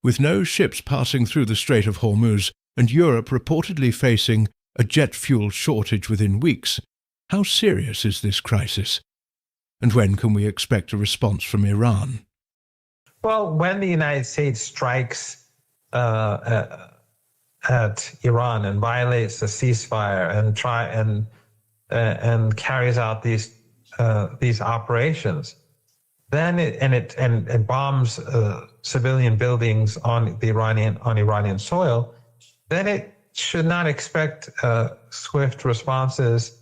With no ships passing through the Strait of Hormuz and Europe reportedly facing a jet fuel shortage within weeks, how serious is this crisis? And when can we expect a response from Iran? Well, when the United States strikes at Iran and violates the ceasefire and carries out these operations, then it bombs civilian buildings on Iranian soil, then it should not expect swift responses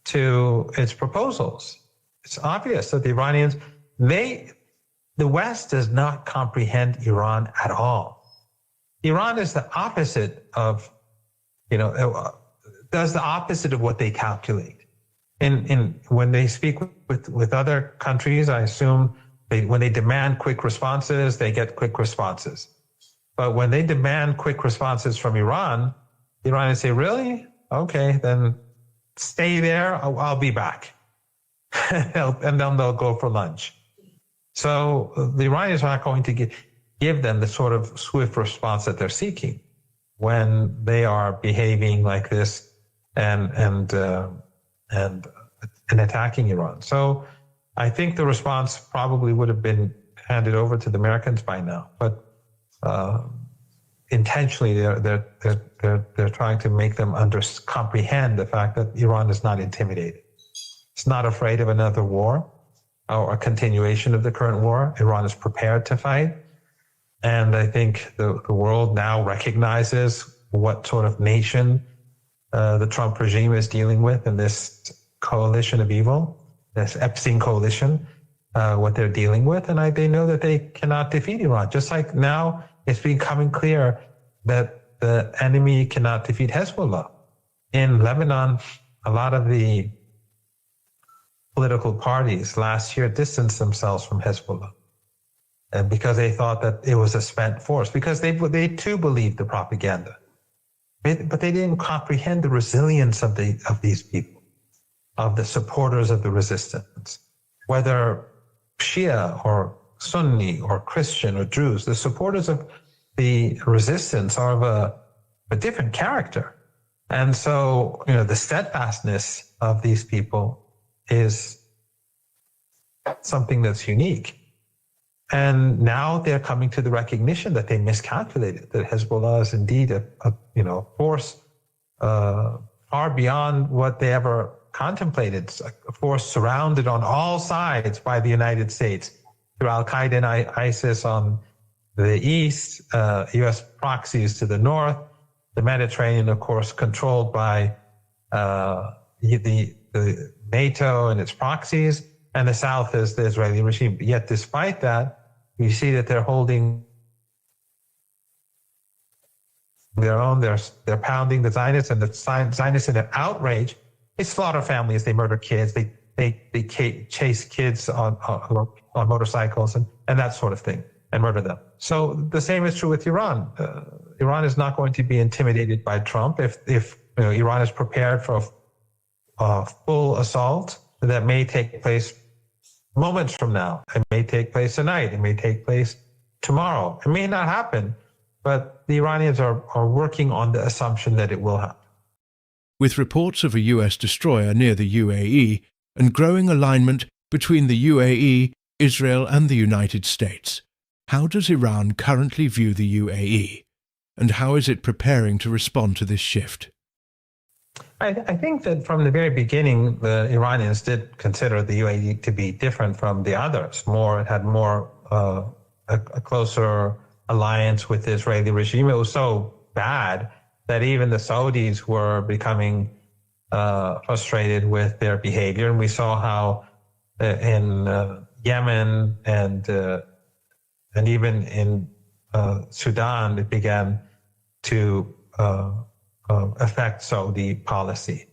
to its proposals. It's obvious that the Iranians, the West does not comprehend Iran at all. Iran is the opposite of, does the opposite of what they calculate. When they speak with other countries, I assume when they demand quick responses, they get quick responses. But when they demand quick responses from Iran, the Iranians say, really? Okay, then stay there, I'll be back. And then they'll go for lunch. So the Iranians are not going to give them the sort of swift response that they're seeking when they are behaving like this and attacking Iran. So I think the response probably would have been handed over to the Americans by now, but intentionally they're trying to make them comprehend the fact that Iran is not intimidated. It's not afraid of another war or a continuation of the current war. Iran is prepared to fight. And I think the world now recognizes what sort of nation the Trump regime is dealing with in this coalition of evil, this Epstein coalition, what they're dealing with. And they know that they cannot defeat Iran. Just like now it's becoming clear that the enemy cannot defeat Hezbollah. In Lebanon, a lot of the political parties last year distanced themselves from Hezbollah, and because they thought that it was a spent force, because they too believed the propaganda, but they didn't comprehend the resilience of these people, of the supporters of the resistance, whether Shia or Sunni or Christian or Druze. The supporters of the resistance are of a different character, and so the steadfastness of these people is something that's unique. And now they're coming to the recognition that they miscalculated, that Hezbollah is indeed a force far beyond what they ever contemplated. It's a force surrounded on all sides by the United States, through Al-Qaeda and ISIS on the east, U.S. proxies to the north, the Mediterranean, of course, controlled by the NATO and its proxies, and the south is the Israeli regime. Yet despite that, you see that they're holding their own, they're pounding the Zionists, and the Zionists in an outrage, they slaughter families, they murder kids, they chase kids on motorcycles and that sort of thing, and murder them. So the same is true with Iran. Iran is not going to be intimidated by Trump. If Iran is prepared for a full assault that may take place moments from now. It may take place tonight. It may take place tomorrow. It may not happen, but the Iranians are working on the assumption that it will happen. With reports of a US destroyer near the UAE and growing alignment between the UAE, Israel and the United States, how does Iran currently view the UAE? And how is it preparing to respond to this shift? I think that from the very beginning, the Iranians did consider the UAE to be different from the others. It had more a closer alliance with the Israeli regime. It was so bad that even the Saudis were becoming frustrated with their behavior. And we saw how in Yemen and even in Sudan, it began to affect Saudi policy.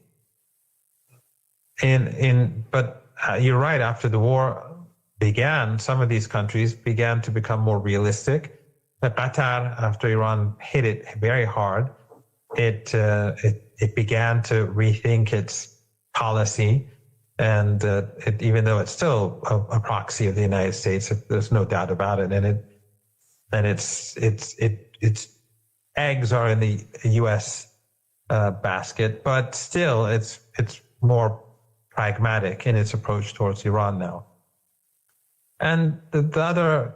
But you're right, after the war began, some of these countries began to become more realistic. Qatar, after Iran hit it very hard, it began to rethink its policy, and even though it's still a proxy of the United States, there's no doubt about it, and and its eggs are in the U.S. Basket, but still it's more pragmatic in its approach towards Iran now. And the other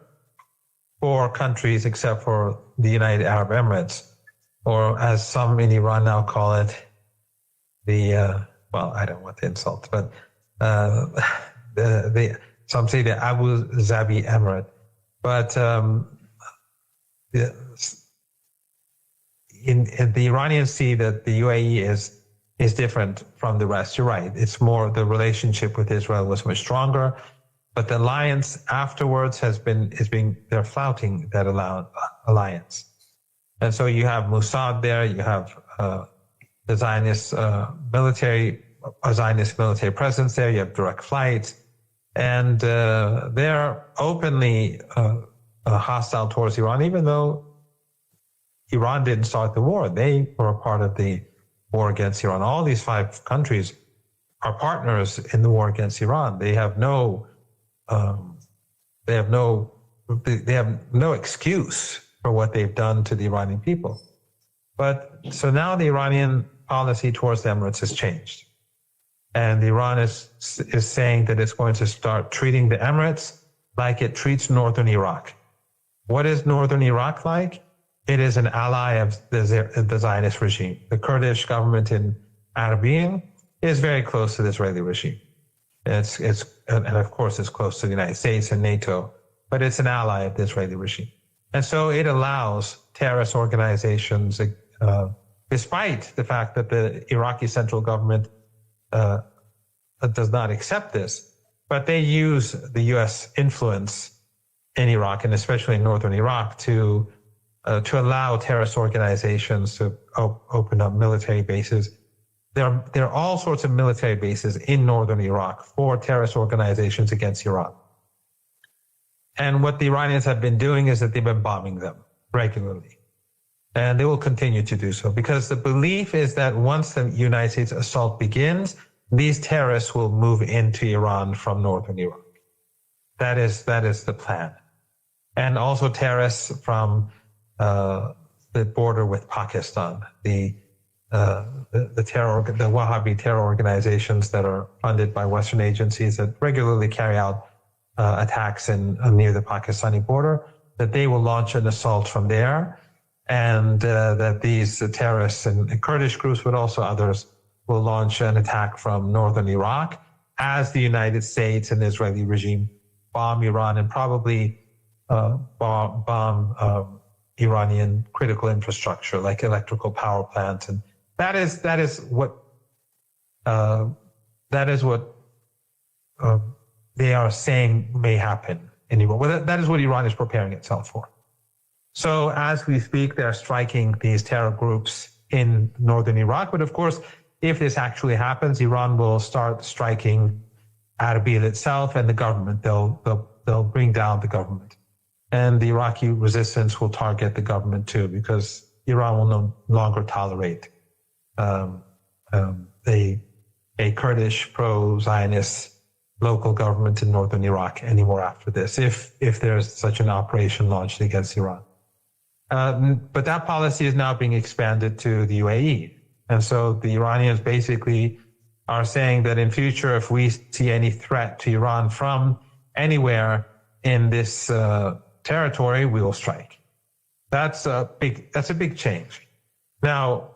4 countries, except for the United Arab Emirates, or as some in Iran now call it, well, I don't want to insult, but some say the Abu Dhabi Emirate, but the Iranians see that the UAE is different from the rest. You're right. It's more, the relationship with Israel was much stronger, but the alliance afterwards they're flouting that alliance. And so you have Mossad there, you have the Zionist military presence there, you have direct flights, and they're openly hostile towards Iran, even though Iran didn't start the war. They were a part of the war against Iran. All these 5 countries are partners in the war against Iran. They have no excuse for what they've done to the Iranian people. But so now the Iranian policy towards the Emirates has changed. And Iran is saying that it's going to start treating the Emirates like it treats northern Iraq. What is northern Iraq like? It is an ally of the Zionist regime. The Kurdish government in Arabia is very close to the Israeli regime. And of course it's close to the United States and NATO, but it's an ally of the Israeli regime. And so it allows terrorist organizations, despite the fact that the Iraqi central government does not accept this, but they use the U.S. influence in Iraq, and especially in northern Iraq, to allow terrorist organizations to open up military bases. There are all sorts of military bases in northern Iraq for terrorist organizations against Iran. And what the Iranians have been doing is that they've been bombing them regularly. And they will continue to do so, because the belief is that once the United States assault begins, these terrorists will move into Iran from northern Iraq. That is the plan. And also terrorists from the border with Pakistan, the Wahhabi terror organizations that are funded by Western agencies that regularly carry out attacks near the Pakistani border, that they will launch an assault from there, and that these terrorists and Kurdish groups, but also others, will launch an attack from northern Iraq as the United States and the Israeli regime bomb Iran and probably bomb Iranian critical infrastructure like electrical power plants, and that is what they are saying may happen in Iran. Well, that is what Iran is preparing itself for. So as we speak, they're striking these terror groups in northern Iraq. But of course, if this actually happens, Iran will start striking Erbil itself and the government. They'll bring down the government. And the Iraqi resistance will target the government too, because Iran will no longer tolerate a Kurdish pro-Zionist local government in northern Iraq anymore after this, if there's such an operation launched against Iran. But that policy is now being expanded to the UAE. And so the Iranians basically are saying that in future, if we see any threat to Iran from anywhere in this territory, we will strike. That's a big change. Now,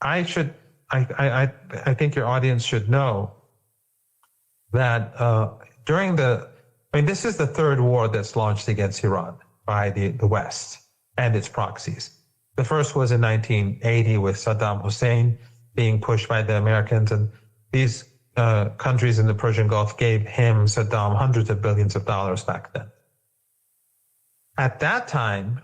I think your audience should know that this is the third war that's launched against Iran by the West and its proxies. The first was in 1980 with Saddam Hussein being pushed by the Americans, and these countries in the Persian Gulf gave Saddam, hundreds of billions of dollars back then. At that time,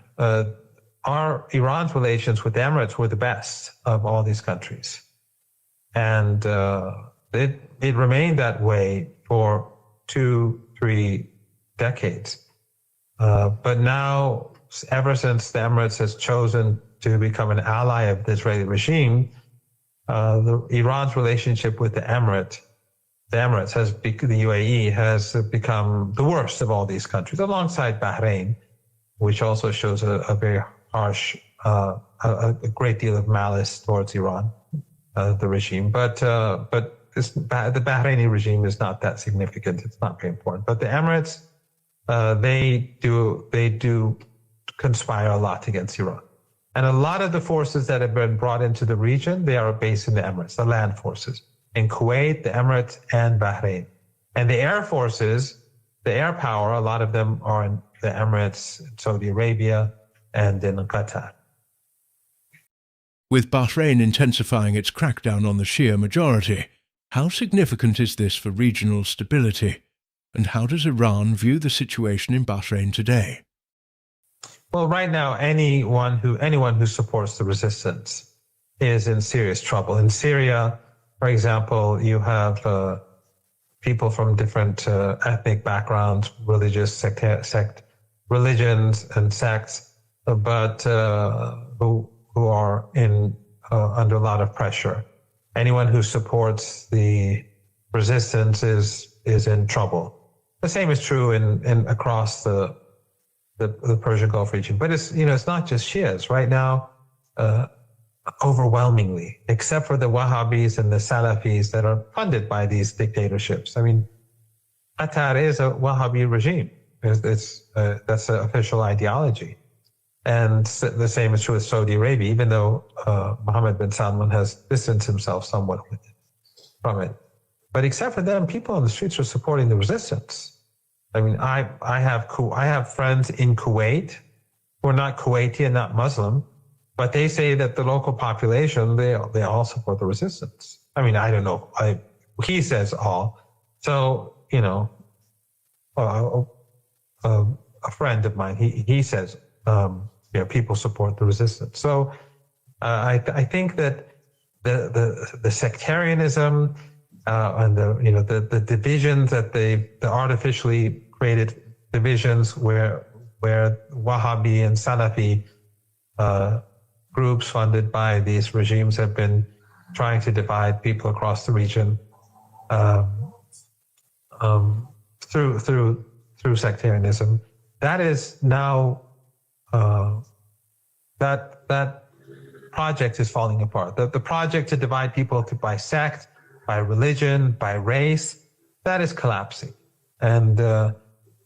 Iran's relations with the Emirates were the best of all these countries. And it remained that way for 2-3 decades. But now, ever since the Emirates has chosen to become an ally of the Israeli regime, Iran's relationship with the UAE has become the worst of all these countries, alongside Bahrain. which also shows a very harsh, a great deal of malice towards Iran, the regime. But the Bahraini regime is not that significant. It's not very important. But the Emirates, they do conspire a lot against Iran. And a lot of the forces that have been brought into the region, they are based in the Emirates, the land forces, in Kuwait, the Emirates, and Bahrain. And the air forces, the air power, a lot of them are in the Emirates, Saudi Arabia, and in Qatar. With Bahrain intensifying its crackdown on the Shia majority, how significant is this for regional stability? And how does Iran view the situation in Bahrain today? Well, right now, anyone who supports the resistance is in serious trouble. In Syria, for example, you have people from different ethnic backgrounds, religions and sects, but who are under a lot of pressure. Anyone who supports the resistance is in trouble. The same is true in across the Persian Gulf region. But it's not just Shias right now. Overwhelmingly, except for the Wahhabis and the Salafis that are funded by these dictatorships. I mean, Qatar is a Wahhabi regime. That's an official ideology. And the same is true with Saudi Arabia, even though Mohammed bin Salman has distanced himself somewhat from it. But except for them, people on the streets are supporting the resistance. I mean, I have friends in Kuwait who are not Kuwaiti and not Muslim, but they say that the local population, they all support the resistance. I mean, I don't know. He says all. So, a friend of mine, he says, people support the resistance. So I think that the sectarianism and the divisions that the artificially created divisions where Wahhabi and Salafi groups funded by these regimes have been trying to divide people across the region through sectarianism. That is now that project is falling apart. The project to divide people by sect, by religion, by race, that is collapsing. And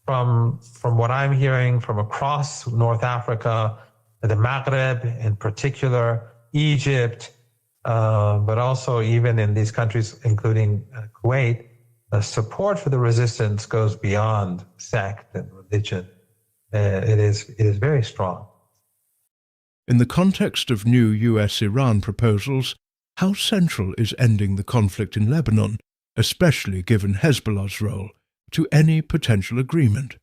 from what I'm hearing from across North Africa, the Maghreb in particular, Egypt, but also even in these countries, including Kuwait, the support for the resistance goes beyond sect and religion. It is very strong. In the context of new US-Iran proposals, how central is ending the conflict in Lebanon, especially given Hezbollah's role, to any potential agreement?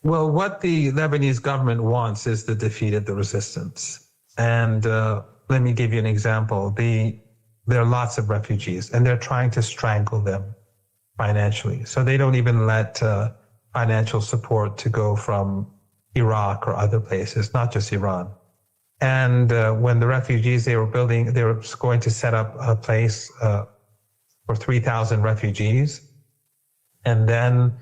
Well, what the Lebanese government wants is the defeat of the resistance. And let me give you an example. There are lots of refugees, and they're trying to strangle them financially. So they don't even let financial support to go from Iraq or other places, not just Iran. And when the refugees, they were going to set up a place for 3,000 refugees. And then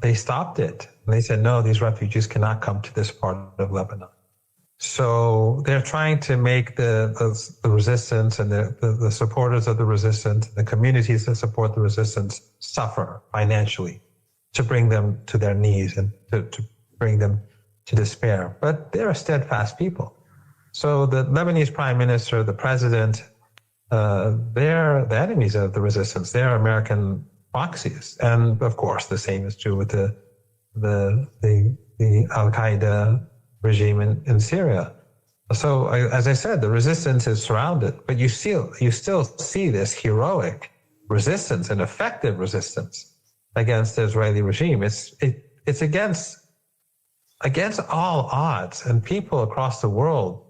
they stopped it. And they said, no, these refugees cannot come to this part of Lebanon. So they're trying to make the resistance and the supporters of the resistance, the communities that support the resistance, suffer financially to bring them to their knees and to bring them to despair. But they're steadfast people. So the Lebanese prime minister, the president, they're the enemies of the resistance. They're American proxies. And of course, the same is true with the Al-Qaeda regime in Syria. So as I said, the resistance is surrounded, but you still see this heroic resistance and effective resistance against the Israeli regime. It's against all odds, and people across the world,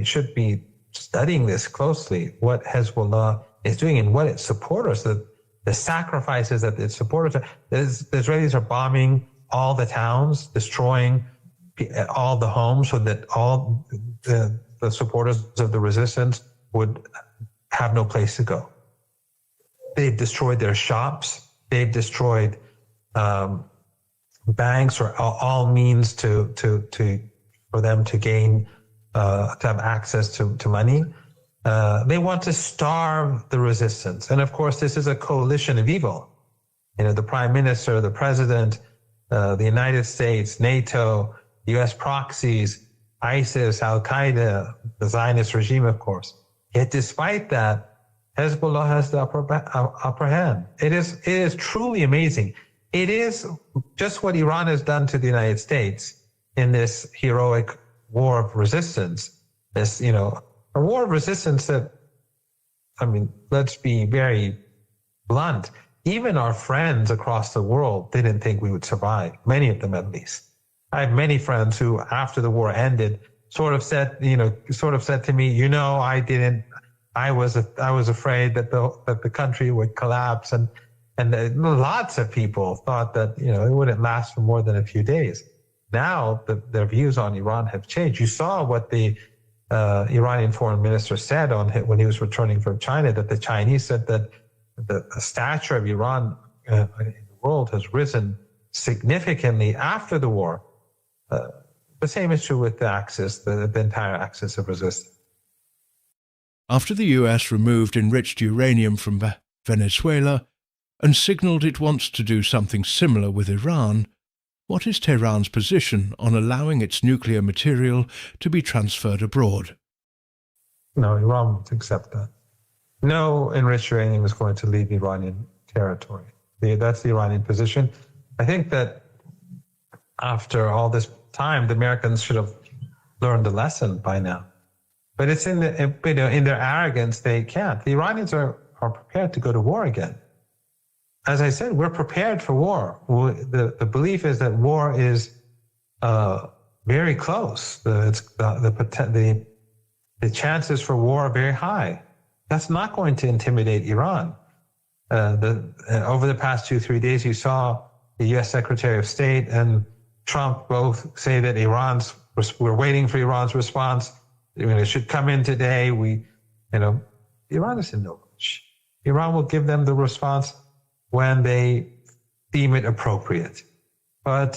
should be studying this closely, what Hezbollah is doing and what its supporters, the sacrifices that its supporters are. The Israelis are bombing all the towns, destroying all the homes so that all the supporters of the resistance would have no place to go. They've destroyed their shops. They've destroyed banks or all means for them to gain, to have access to money. They want to starve the resistance. And of course, this is a coalition of evil. The prime minister, the president, the United States, NATO, US proxies, ISIS, Al-Qaeda, the Zionist regime, of course. Yet despite that, Hezbollah has the upper hand. It is truly amazing. It is just what Iran has done to the United States in this heroic war of resistance. This, a war of resistance that, let's be very blunt. Even our friends across the world didn't think we would survive. Many of them, at least. I have many friends who, after the war ended, sort of said to me, I was afraid that the country would collapse, and lots of people thought that it wouldn't last for more than a few days. Now their views on Iran have changed. You saw what the Iranian foreign minister said when he was returning from China, that the Chinese said that the stature of Iran in the world has risen significantly after the war. The same is true with the entire axis of resistance. After the US removed enriched uranium from Venezuela and signaled it wants to do something similar with Iran, what is Tehran's position on allowing its nuclear material to be transferred abroad? No, Iran won't accept that. No enriched uranium is going to leave Iranian territory. That's the Iranian position. I think that after all this time, the Americans should have learned the lesson by now. But it's in their arrogance, they can't. The Iranians are prepared to go to war again. As I said, we're prepared for war. The belief is that war is very close. The chances for war are very high. That's not going to intimidate Iran. Over the past 2-3 days, you saw the U.S. Secretary of State and Trump both say that we're waiting for Iran's response. It should come in today. Iran is in no rush. Iran will give them the response when they deem it appropriate. But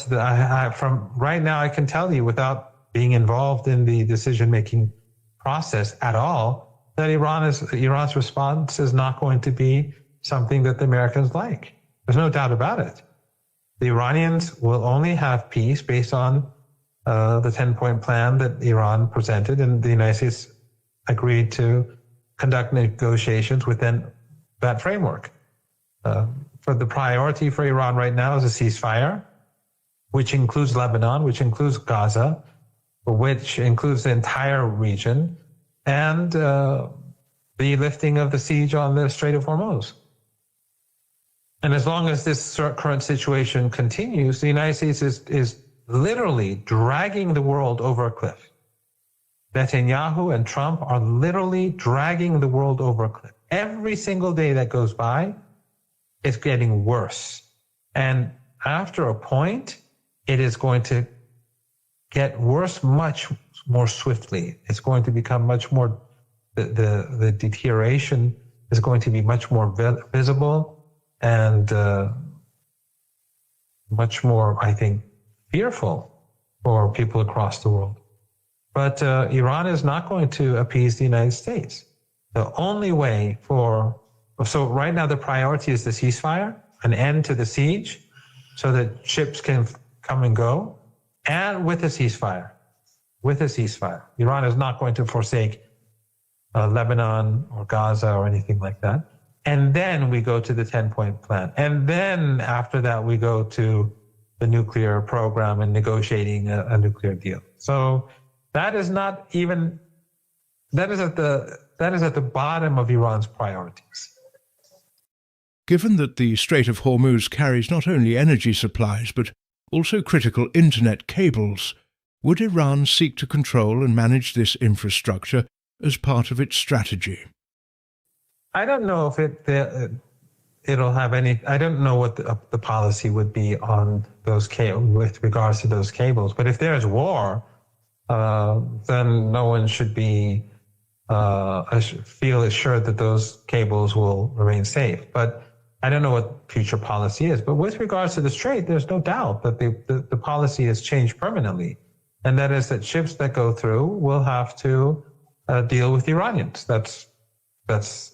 from right now, I can tell you, without being involved in the decision-making process at all, that Iran's response is not going to be something that the Americans like. There's no doubt about it. The Iranians will only have peace based on the 10-point plan that Iran presented, and the United States agreed to conduct negotiations within that framework. For the priority for Iran right now is a ceasefire, which includes Lebanon, which includes Gaza, which includes the entire region, and the lifting of the siege on the Strait of Hormuz. And as long as this current situation continues, the United States is literally dragging the world over a cliff. Netanyahu and Trump are literally dragging the world over a cliff. Every single day that goes by, it's getting worse. And after a point, it is going to get worse much more swiftly. It's going to become much more, the deterioration is going to be much more visible and much more, I think, fearful for people across the world. But Iran is not going to appease the United States. The only way so right now the priority is the ceasefire, an end to the siege, so that ships can come and go, and with a ceasefire. Iran is not going to forsake Lebanon or Gaza or anything like that. And then we go to the 10-point plan. And then after that, we go to the nuclear program and negotiating a nuclear deal. So that is at the bottom of Iran's priorities. Given that the Strait of Hormuz carries not only energy supplies but also critical internet cables, would Iran seek to control and manage this infrastructure as part of its strategy? I don't know if it'll have any. I don't know what the policy would be on those with regards to those cables. But if there's war, then no one should be feel assured that those cables will remain safe. But I don't know what future policy is, but with regards to the Strait, there's no doubt that the policy has changed permanently. And that is that ships that go through will have to deal with Iranians. That's regardless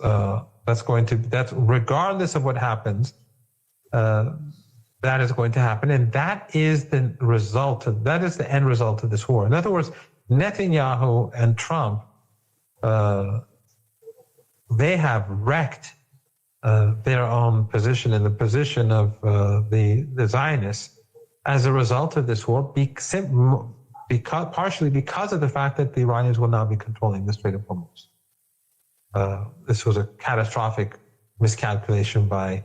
of what happens, that is going to happen. And that is the end result of this war. In other words, Netanyahu and Trump, they have wrecked their own position and the position of the Zionists as a result of this war, partially because of the fact that the Iranians will now be controlling the Strait of Hormuz. This was a catastrophic miscalculation by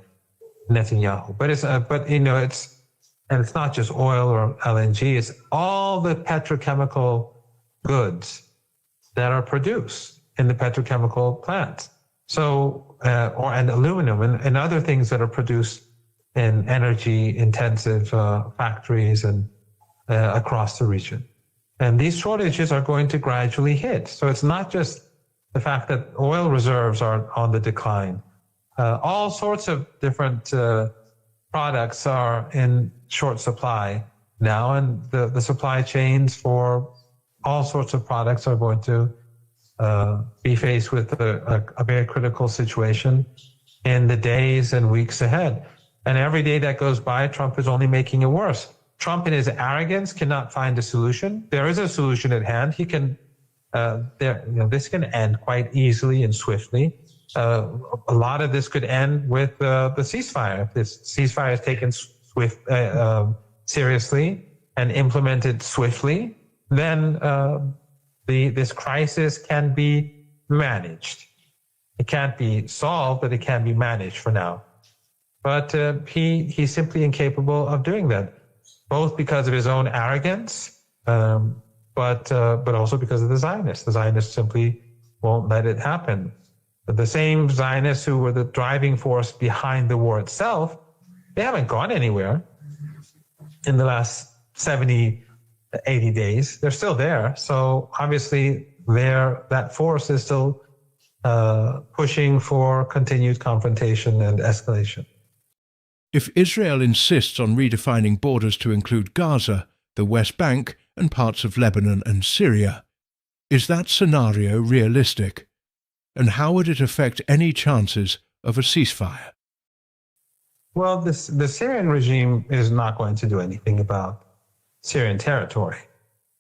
Netanyahu. But it's not just oil or LNG. It's all the petrochemical goods that are produced in the petrochemical plants. So, and aluminum and other things that are produced in energy-intensive factories and across the region. And these shortages are going to gradually hit. So it's not just the fact that oil reserves are on the decline. All sorts of different products are in short supply now, and the supply chains for all sorts of products are going to be faced with a very critical situation in the days and weeks ahead. And every day that goes by, Trump is only making it worse. Trump, in his arrogance, cannot find a solution. There is a solution at hand. He can. This can end quite easily and swiftly. A lot of this could end with the ceasefire. If this ceasefire is taken seriously and implemented swiftly, then this crisis can be managed. It can't be solved, but it can be managed for now. But he's simply incapable of doing that, both because of his own arrogance, but also because of the Zionists. The Zionists simply won't let it happen. The same Zionists who were the driving force behind the war itself, they haven't gone anywhere in the last 70, 80 days. They're still there. So obviously that force is still pushing for continued confrontation and escalation. If Israel insists on redefining borders to include Gaza, the West Bank, and parts of Lebanon and Syria, is that scenario realistic? And how would it affect any chances of a ceasefire? Well, the Syrian regime is not going to do anything about Syrian territory.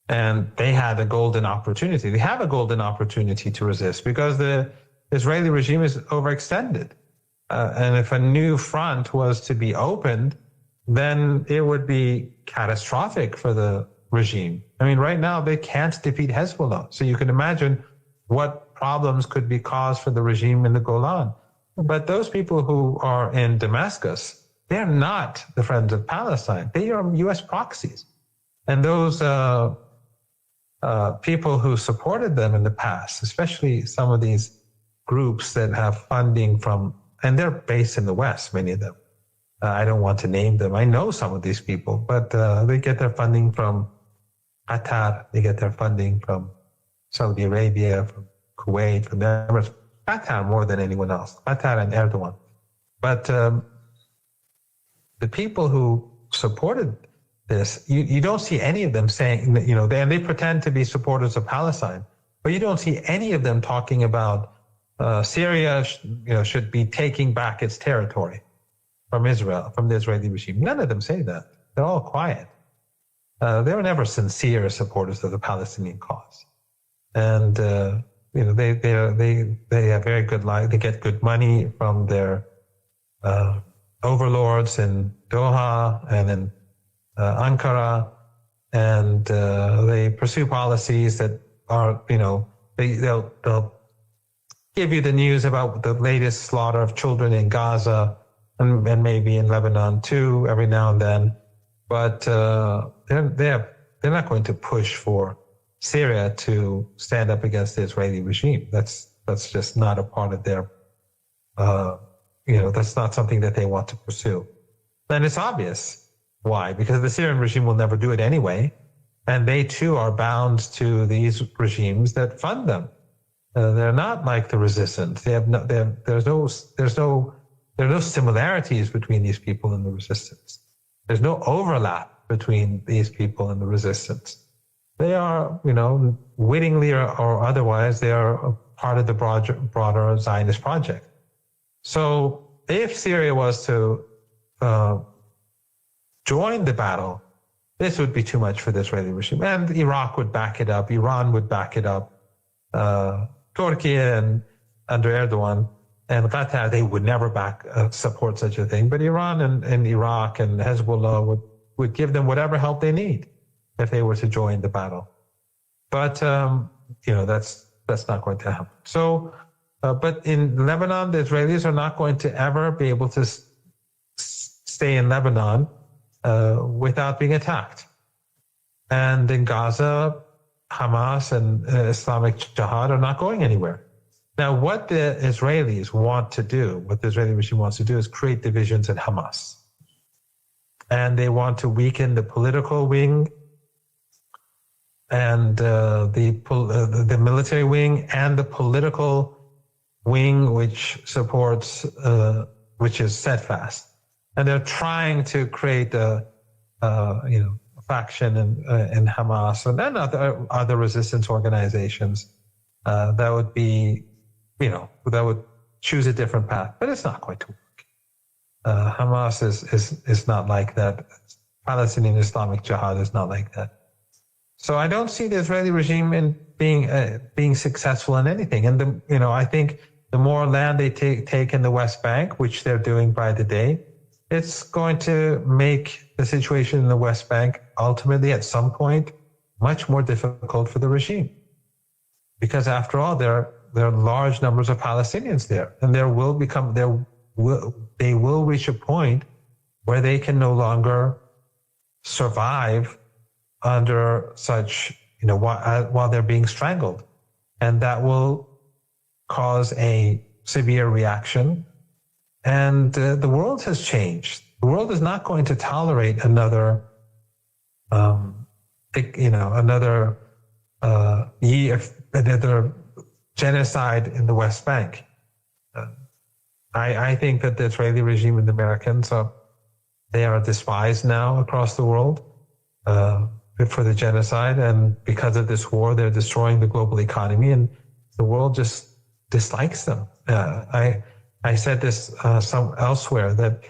And they had a golden opportunity. They have a golden opportunity to resist because the Israeli regime is overextended. And if a new front was to be opened, then it would be catastrophic for the regime. I mean, right now they can't defeat Hezbollah. So you can imagine what problems could be caused for the regime in the Golan. But those people who are in Damascus, they're not the friends of Palestine. They are U.S. proxies. And those people who supported them in the past, especially some of these groups that have funding from, and they're based in the West, many of them. I don't want to name them. I know some of these people, but they get their funding from Qatar. They get their funding from Saudi Arabia, from Kuwait, from the Emirates. Qatar more than anyone else. Qatar and Erdogan. But the people who supported this, you don't see any of them saying, and they pretend to be supporters of Palestine, but you don't see any of them talking about Syria, should be taking back its territory from Israel, from the Israeli regime. None of them say that. They're all quiet. They were never sincere supporters of the Palestinian cause, and they have very good life. They get good money from their overlords in Doha and in Ankara, and they pursue policies that are, they'll give you the news about the latest slaughter of children in Gaza and maybe in Lebanon too, every now and then. But they're not going to push for Syria to stand up against the Israeli regime. That's just not a part of their, that's not something that they want to pursue. And it's obvious why, because the Syrian regime will never do it anyway. And they too are bound to these regimes that fund them. They're not like the resistance. There's no There are no similarities between these people and the resistance. There's no overlap between these people and the resistance. They are, wittingly or otherwise, they are a part of the broader Zionist project. So if Syria was to join the battle, this would be too much for the Israeli regime. And Iraq would back it up. Iran would back it up. Turkey and under Erdogan and Qatar, they would never support such a thing. But Iran and Iraq and Hezbollah would give them whatever help they need if they were to join the battle. But, that's not going to happen. So, but in Lebanon, the Israelis are not going to ever be able to stay in Lebanon without being attacked. And in Gaza, Hamas and Islamic Jihad are not going anywhere. Now, what the Israelis want to do, what the Israeli regime wants to do, is create divisions in Hamas. And they want to weaken the political wing and the military wing and the political wing, which supports, which is steadfast. And they're trying to create a faction in Hamas and then other resistance organizations that would be, that would choose a different path. But it's not going to work. Hamas is not like that. Palestinian Islamic Jihad is not like that. So I don't see the Israeli regime in being successful in anything. And I think the more land they take in the West Bank, which they're doing by the day, it's going to make the situation in the West Bank ultimately, at some point, much more difficult for the regime. Because after all, there are large numbers of Palestinians there, and they will reach a point where they can no longer survive under such, while they're being strangled. And that will cause a severe reaction. And the world has changed. The world is not going to tolerate another genocide in the West Bank. I think that the Israeli regime and the Americans they are despised now across the world for the genocide, and because of this war, they're destroying the global economy, and the world just dislikes them. I said this elsewhere, that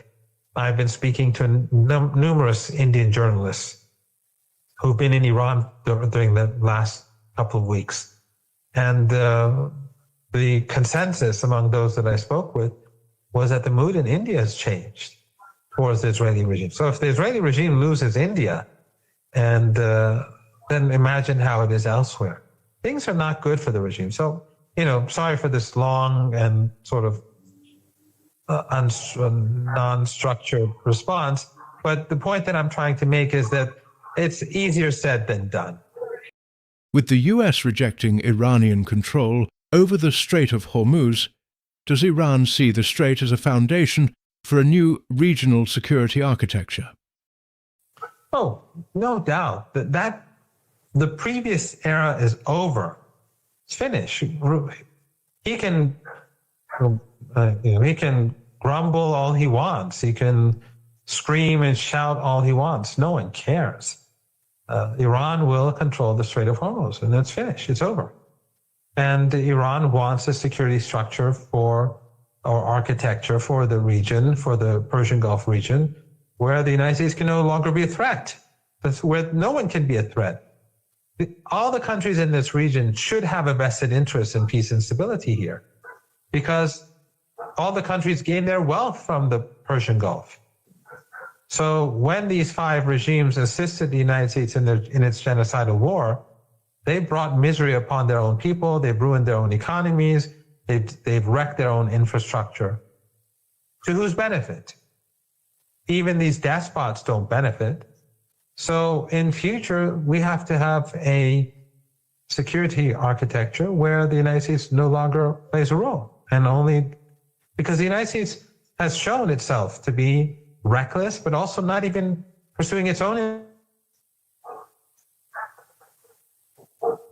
I've been speaking to numerous Indian journalists who've been in Iran during the last couple of weeks. And the consensus among those that I spoke with was that the mood in India has changed towards the Israeli regime. So if the Israeli regime loses India, and then imagine how it is elsewhere. Things are not good for the regime. So, sorry for this long and sort of non-structured response, but the point that I'm trying to make is that it's easier said than done. With the US rejecting Iranian control over the Strait of Hormuz, does Iran see the strait as a foundation for a new regional security architecture? Oh, no doubt. That the previous era is over. It's finished. He can grumble all he wants. He can scream and shout all he wants. No one cares. Iran will control the Strait of Hormuz, and it's finished. It's over. And Iran wants a security structure or architecture for the region, for the Persian Gulf region, where the United States can no longer be a threat. That's where no one can be a threat. All the countries in this region should have a vested interest in peace and stability here, because all the countries gain their wealth from the Persian Gulf. So when these 5 regimes assisted the United States in its genocidal war, they brought misery upon their own people. They've ruined their own economies. They've wrecked their own infrastructure. To whose benefit? Even these despots don't benefit. So in future, we have to have a security architecture where the United States no longer plays a role, and only because the United States has shown itself to be reckless, but also not even pursuing its own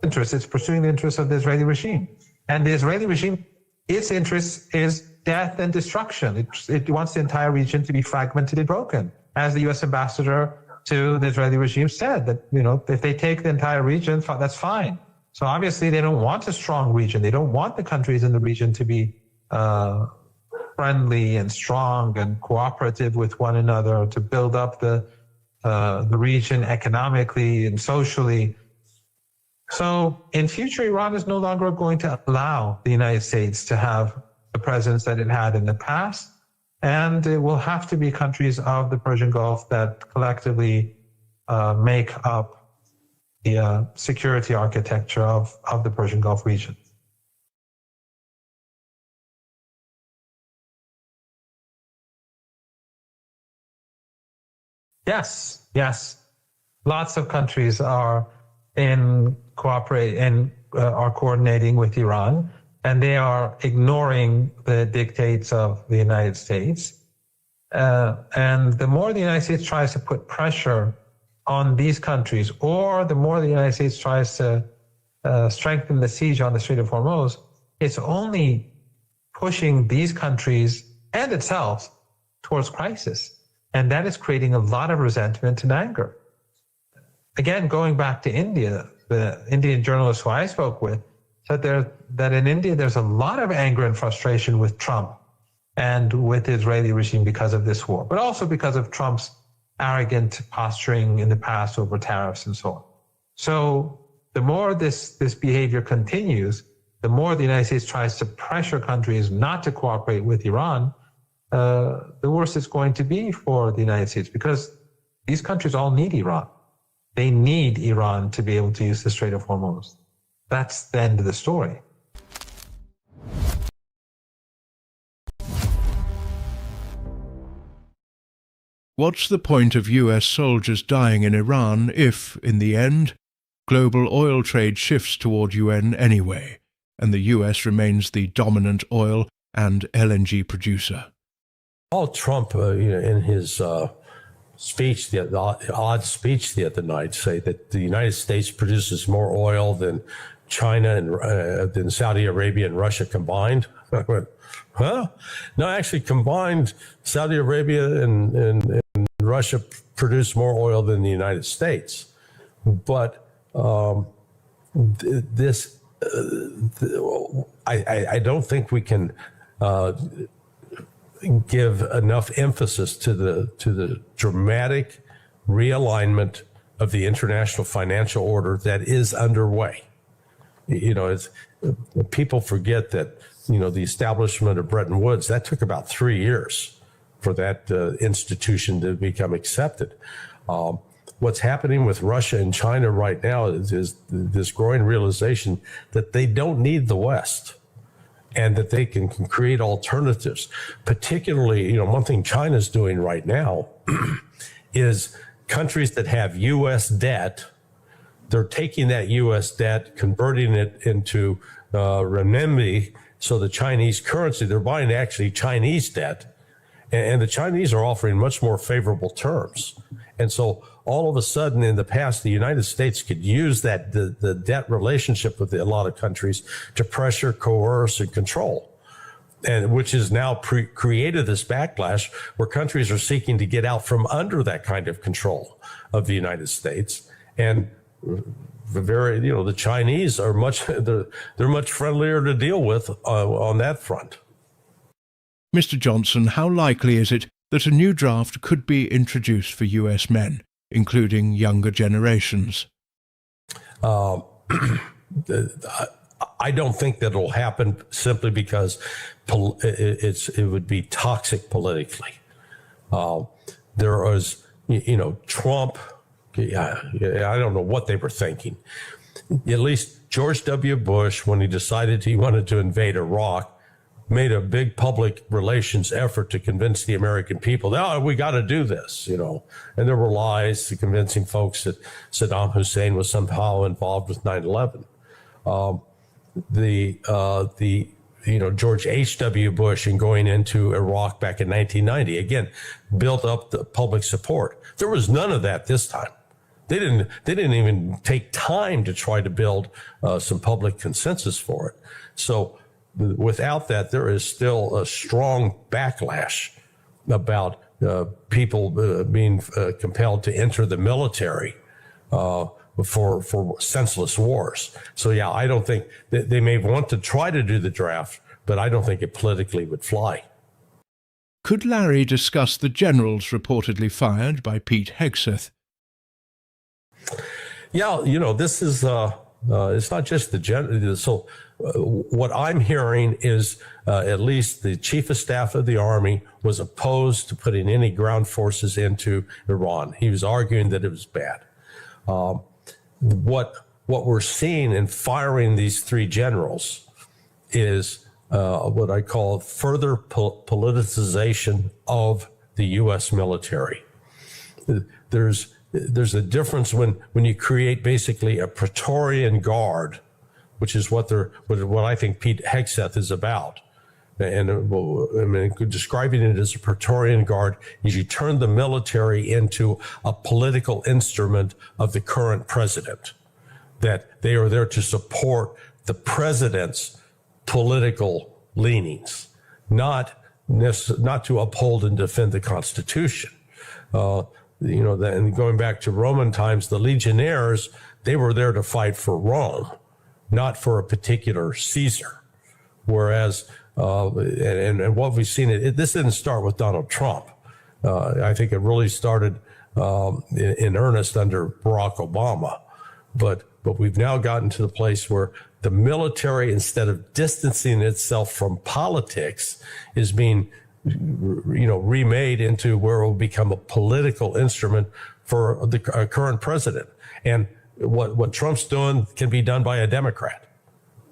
interests. It's pursuing the interests of the Israeli regime. And the Israeli regime its interest is death and destruction. It wants the entire region to be fragmented and broken. As the U.S. ambassador to the Israeli regime said, that, if they take the entire region, that's fine. So obviously they don't want a strong region. They don't want the countries in the region to be friendly and strong and cooperative with one another, to build up the region economically and socially. So in future, Iran is no longer going to allow the United States to have the presence that it had in the past. And it will have to be countries of the Persian Gulf that collectively make up the security architecture of the Persian Gulf region. Yes. Lots of countries are are coordinating with Iran, and they are ignoring the dictates of the United States. And the more the United States tries to put pressure on these countries, or the more the United States tries to strengthen the siege on the Strait of Hormuz, it's only pushing these countries and itself towards crisis. And that is creating a lot of resentment and anger. Again, going back to India, the Indian journalist who I spoke with said that in India there's a lot of anger and frustration with Trump and with the Israeli regime because of this war, but also because of Trump's arrogant posturing in the past over tariffs and so on. So the more this behavior continues, the more the United States tries to pressure countries not to cooperate with Iran, the worse it's going to be for the United States, because these countries all need Iran. They need Iran to be able to use the Strait of Hormuz. That's the end of the story. What's the point of US soldiers dying in Iran if, in the end, global oil trade shifts toward UN anyway, and the US remains the dominant oil and LNG producer? Trump, in his speech, the odd speech the other night, say that the United States produces more oil than China and than Saudi Arabia and Russia combined. I went, huh? No, actually combined, Saudi Arabia and Russia produce more oil than the United States. But I don't think we can give enough emphasis to the dramatic realignment of the international financial order that is underway. People forget that, the establishment of Bretton Woods, that took about 3 years for that institution to become accepted. What's happening with Russia and China right now is this growing realization that they don't need the West, and that they can create alternatives. Particularly, one thing China's doing right now is countries that have U.S. debt, they're taking that U.S. debt, converting it into renminbi, so the Chinese currency, they're buying actually Chinese debt, and the Chinese are offering much more favorable terms. And so all of a sudden, in the past, the United States could use that the debt relationship with a lot of countries to pressure, coerce, and control, and which has now created this backlash where countries are seeking to get out from under that kind of control of the United States. And the Chinese are they're much friendlier to deal with on that front. Mr. Johnson, how likely is it that a new draft could be introduced for US men, including younger generations? I don't think that will happen, simply because it would be toxic politically. There was, Trump. I don't know what they were thinking. At least George W. Bush, when he decided he wanted to invade Iraq, made a big public relations effort to convince the American people, we got to do this, And there were lies to convincing folks that Saddam Hussein was somehow involved with 9/11. George H.W. Bush, in going into Iraq back in 1990, again, built up the public support. There was none of that this time. They didn't even take time to try to build some public consensus for it. So without that, there is still a strong backlash about people being compelled to enter the military for senseless wars. So yeah, I don't think they may want to try to do the draft, but I don't think it politically would fly. Could Larry discuss the generals reportedly fired by Pete Hegseth? Yeah, this is it's not just the general. So what I'm hearing is at least the chief of staff of the army was opposed to putting any ground forces into Iran. He was arguing that it was bad. What we're seeing in firing these three generals is what I call further politicization of the U.S. military. There's a difference when you create basically a Praetorian Guard, which is what I think Pete Hegseth is about. And describing it as a Praetorian Guard is you turn the military into a political instrument of the current president, that they are there to support the president's political leanings, not to uphold and defend the Constitution. And going back to Roman times, the legionnaires, they were there to fight for Rome, not for a particular Caesar. Whereas, and what we've seen, this didn't start with Donald Trump. I think it really started in earnest under Barack Obama. But we've now gotten to the place where the military, instead of distancing itself from politics, is being remade into where it will become a political instrument for the current president. And what Trump's doing can be done by a Democrat.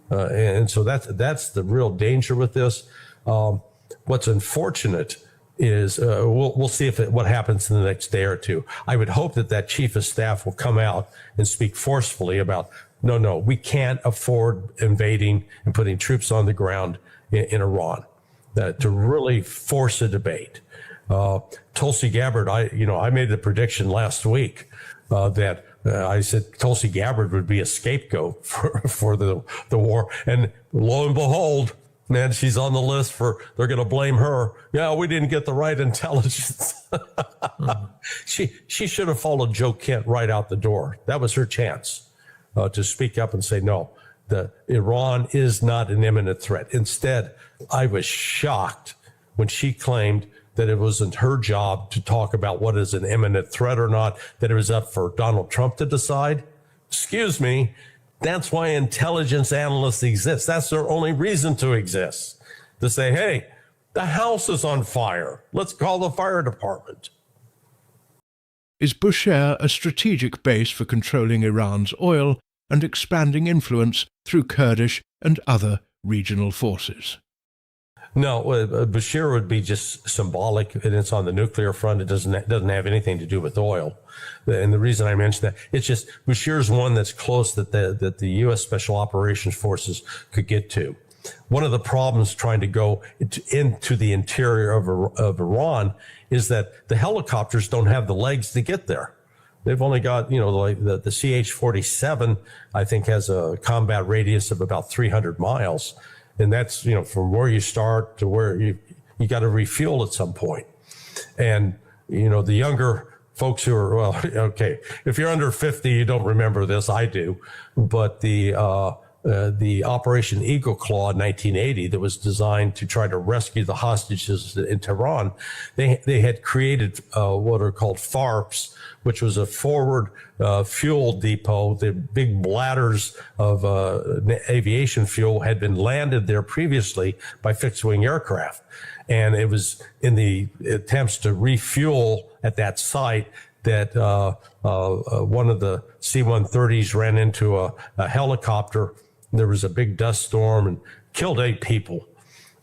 And so that's the real danger with this. What's unfortunate is we'll see what happens in the next day or two. I would hope that chief of staff will come out and speak forcefully about, no, we can't afford invading and putting troops on the ground in Iran. To really force a debate. Tulsi Gabbard, I made the prediction last week that I said Tulsi Gabbard would be a scapegoat for the war. And lo and behold, man, she's on the list they're going to blame her. Yeah, we didn't get the right intelligence. She should have followed Joe Kent right out the door. That was her chance to speak up and say, no, Iran is not an imminent threat. Instead, I was shocked when she claimed that it wasn't her job to talk about what is an imminent threat or not, that it was up for Donald Trump to decide. Excuse me, that's why intelligence analysts exist. That's their only reason to exist. To say, hey, the house is on fire. Let's call the fire department. Is Bushehr a strategic base for controlling Iran's oil and expanding influence through Kurdish and other regional forces? No, Bushehr would be just symbolic, and it's on the nuclear front. It doesn't have anything to do with oil. And the reason I mention that, it's just Bushehr is one that's close that the U.S. Special Operations Forces could get to. One of the problems trying to go into the interior of Iran is that the helicopters don't have the legs to get there. They've only got, like the CH-47, I think, has a combat radius of about 300 miles. And that's, from where you start to where you got to refuel at some point. And, the younger folks who are, well, okay, if you're under 50, you don't remember this. I do. But the Operation Eagle Claw in 1980 that was designed to try to rescue the hostages in Tehran, they had created what are called FARPs, which was a forward fuel depot. The big bladders of aviation fuel had been landed there previously by fixed-wing aircraft. And it was in the attempts to refuel at that site that one of the C-130s ran into a helicopter. There was a big dust storm and killed 8 people.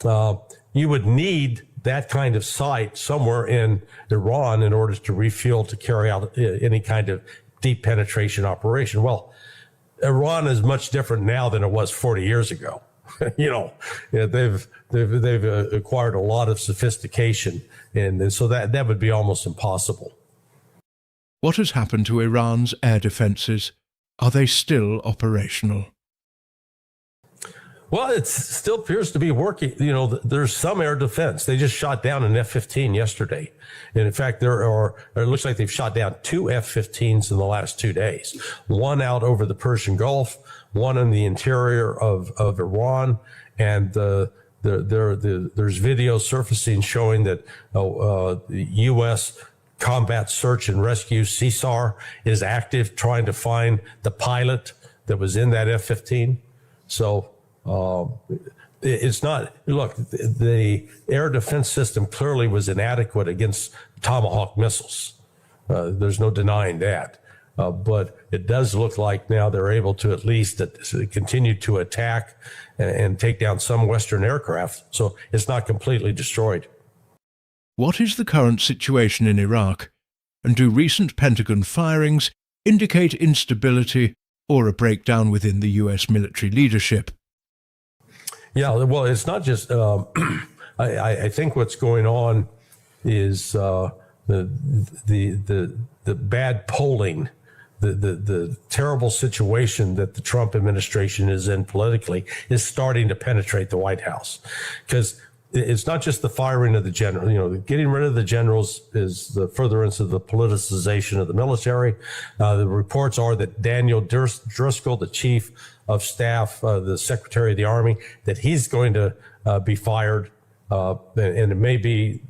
You would need that kind of site somewhere in Iran in order to refuel to carry out any kind of deep penetration operation. Well, Iran is much different now than it was 40 years ago. They've acquired a lot of sophistication, and so that would be almost impossible. What has happened to Iran's air defenses? Are they still operational? Well, it still appears to be working. You know, there's some air defense. They just shot down an F-15 yesterday. And in fact, it looks like they've shot down 2 F-15s in the last 2 days. One out over the Persian Gulf, one in the interior of Iran. And there's video surfacing showing that the U.S. Combat Search and Rescue, CSAR, is active trying to find the pilot that was in that F-15. So it's not, look, the air defense system clearly was inadequate against Tomahawk missiles. There's no denying that. But it does look like now they're able to at least continue to attack and take down some Western aircraft. So it's not completely destroyed. What is the current situation in Iraq? And do recent Pentagon firings indicate instability or a breakdown within the U.S. military leadership? Yeah, well, it's not just, I think what's going on is the bad polling, the terrible situation that the Trump administration is in politically is starting to penetrate the White House. Because it's not just the firing of the general, you know, getting rid of the generals is the furtherance of the politicization of the military. The reports are that Daniel Driscoll, the chief of staff, the Secretary of the Army, that he's going to be fired. And it may be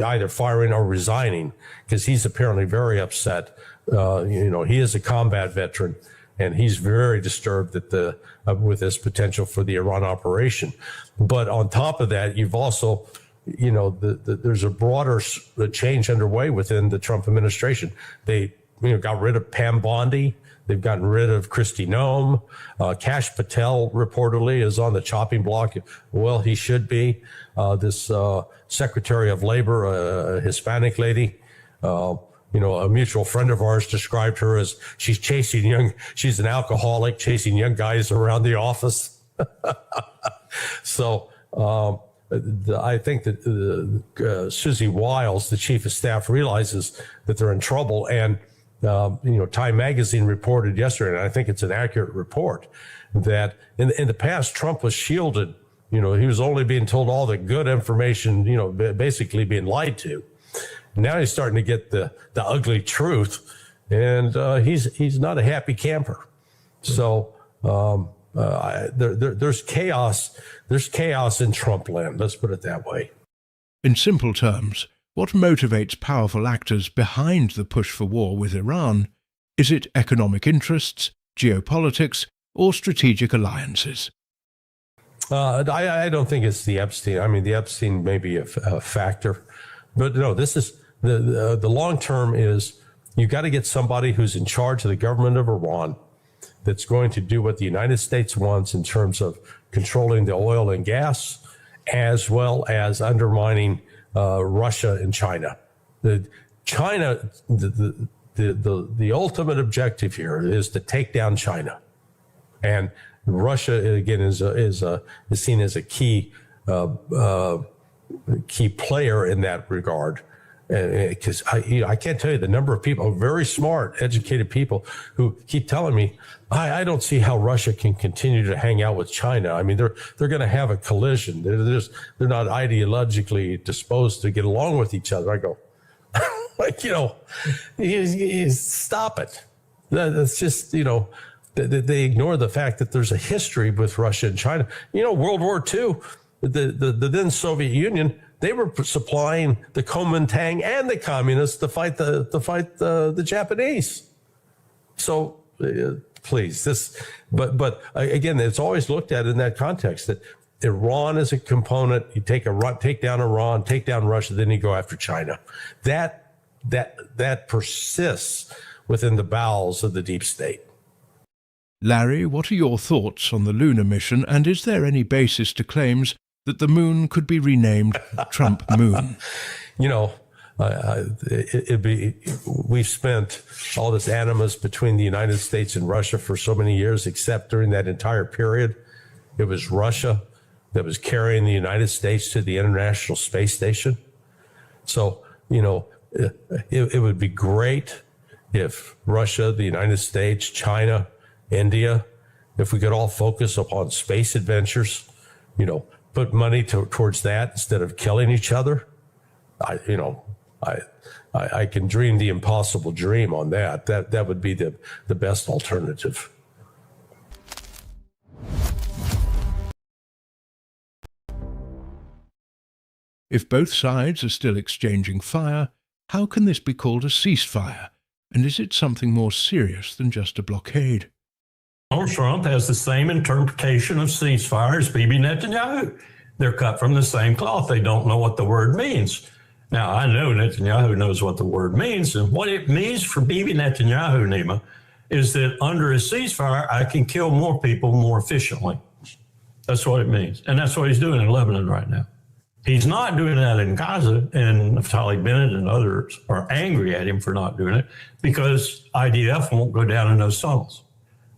either firing or resigning because he's apparently very upset. You know, he is a combat veteran and he's very disturbed at with this potential for the Iran operation. But on top of that, you've also, you know, there's a broader change underway within the Trump administration. They, you know, got rid of Pam Bondi. They've gotten rid of Kristi Noem. Kash Patel reportedly is on the chopping block. Well, he should be. This Secretary of Labor, a Hispanic lady, you know, a mutual friend of ours described her as she's an alcoholic chasing young guys around the office. So I think that Susie Wiles, the chief of staff, realizes that they're in trouble. And, you know, Time Magazine reported yesterday, and I think it's an accurate report, that in the past, Trump was shielded. You know, he was only being told all the good information, you know, basically being lied to. Now he's starting to get the ugly truth, and he's not a happy camper. So there's chaos. There's chaos in Trump land. Let's put it that way. In simple terms, what motivates powerful actors behind the push for war with Iran? Is it economic interests, geopolitics, or strategic alliances? I don't think it's the Epstein. I mean, the Epstein may be a factor, but no, this is the long term is you got to get somebody who's in charge of the government of Iran that's going to do what the United States wants in terms of controlling the oil and gas, as well as undermining Russia and China. The ultimate objective here is to take down China, and Russia again is seen as a key player in that regard. Because I can't tell you the number of people, very smart, educated people, who keep telling me, I don't see how Russia can continue to hang out with China. I mean, they're going to have a collision. They're not ideologically disposed to get along with each other. I go, like, you know, stop it. That's just, you know, they ignore the fact that there's a history with Russia and China. You know, World War II, the then Soviet Union, they were supplying the Kuomintang and the communists to fight the Japanese. So please, but again, it's always looked at in that context that Iran is a component. You take down Iran, take down Russia, then you go after China. That persists within the bowels of the deep state. Larry, what are your thoughts on the lunar mission, and is there any basis to claims that the moon could be renamed Trump Moon? You know, we've spent all this animus between the United States and Russia for so many years, except during that entire period, it was Russia that was carrying the United States to the International Space Station. So, you know, it would be great if Russia, the United States, China, India if we could all focus upon space adventures, put money towards that instead of killing each other, I can dream the impossible dream on that. That would be the best alternative. If both sides are still exchanging fire, how can this be called a ceasefire? And is it something more serious than just a blockade? Donald Trump has the same interpretation of ceasefire as Bibi Netanyahu. They're cut from the same cloth. They don't know what the word means. Now, I know Netanyahu knows what the word means, and what it means for Bibi Netanyahu, Nima, is that under a ceasefire, I can kill more people more efficiently. That's what it means. And that's what he's doing in Lebanon right now. He's not doing that in Gaza, and Naftali Bennett and others are angry at him for not doing it because IDF won't go down in those tunnels.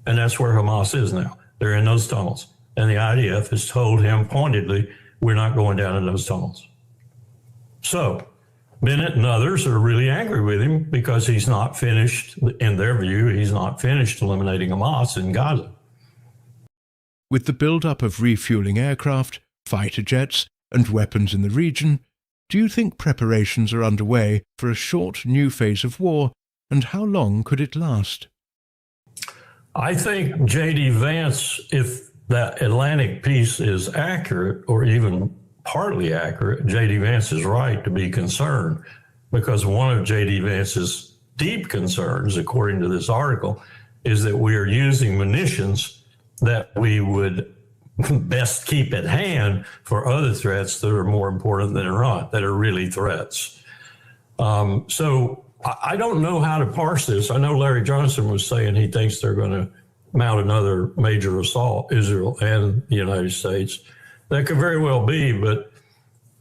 And that's where Hamas is now. They're in those tunnels. And the IDF has told him pointedly, we're not going down in those tunnels. So Bennett and others are really angry with him because he's not finished, in their view, he's not finished eliminating Hamas in Gaza. With the build-up of refueling aircraft, fighter jets, and weapons in the region, do you think preparations are underway for a short new phase of war, and how long could it last? I think J.D. Vance, if that Atlantic piece is accurate or even partly accurate, J.D. Vance is right to be concerned, because one of J.D. Vance's deep concerns, according to this article, is that we are using munitions that we would best keep at hand for other threats that are more important than Iran, that are really threats. So I don't know how to parse this. I know Larry Johnson was saying he thinks they're going to mount another major assault, Israel and the United States. That could very well be, but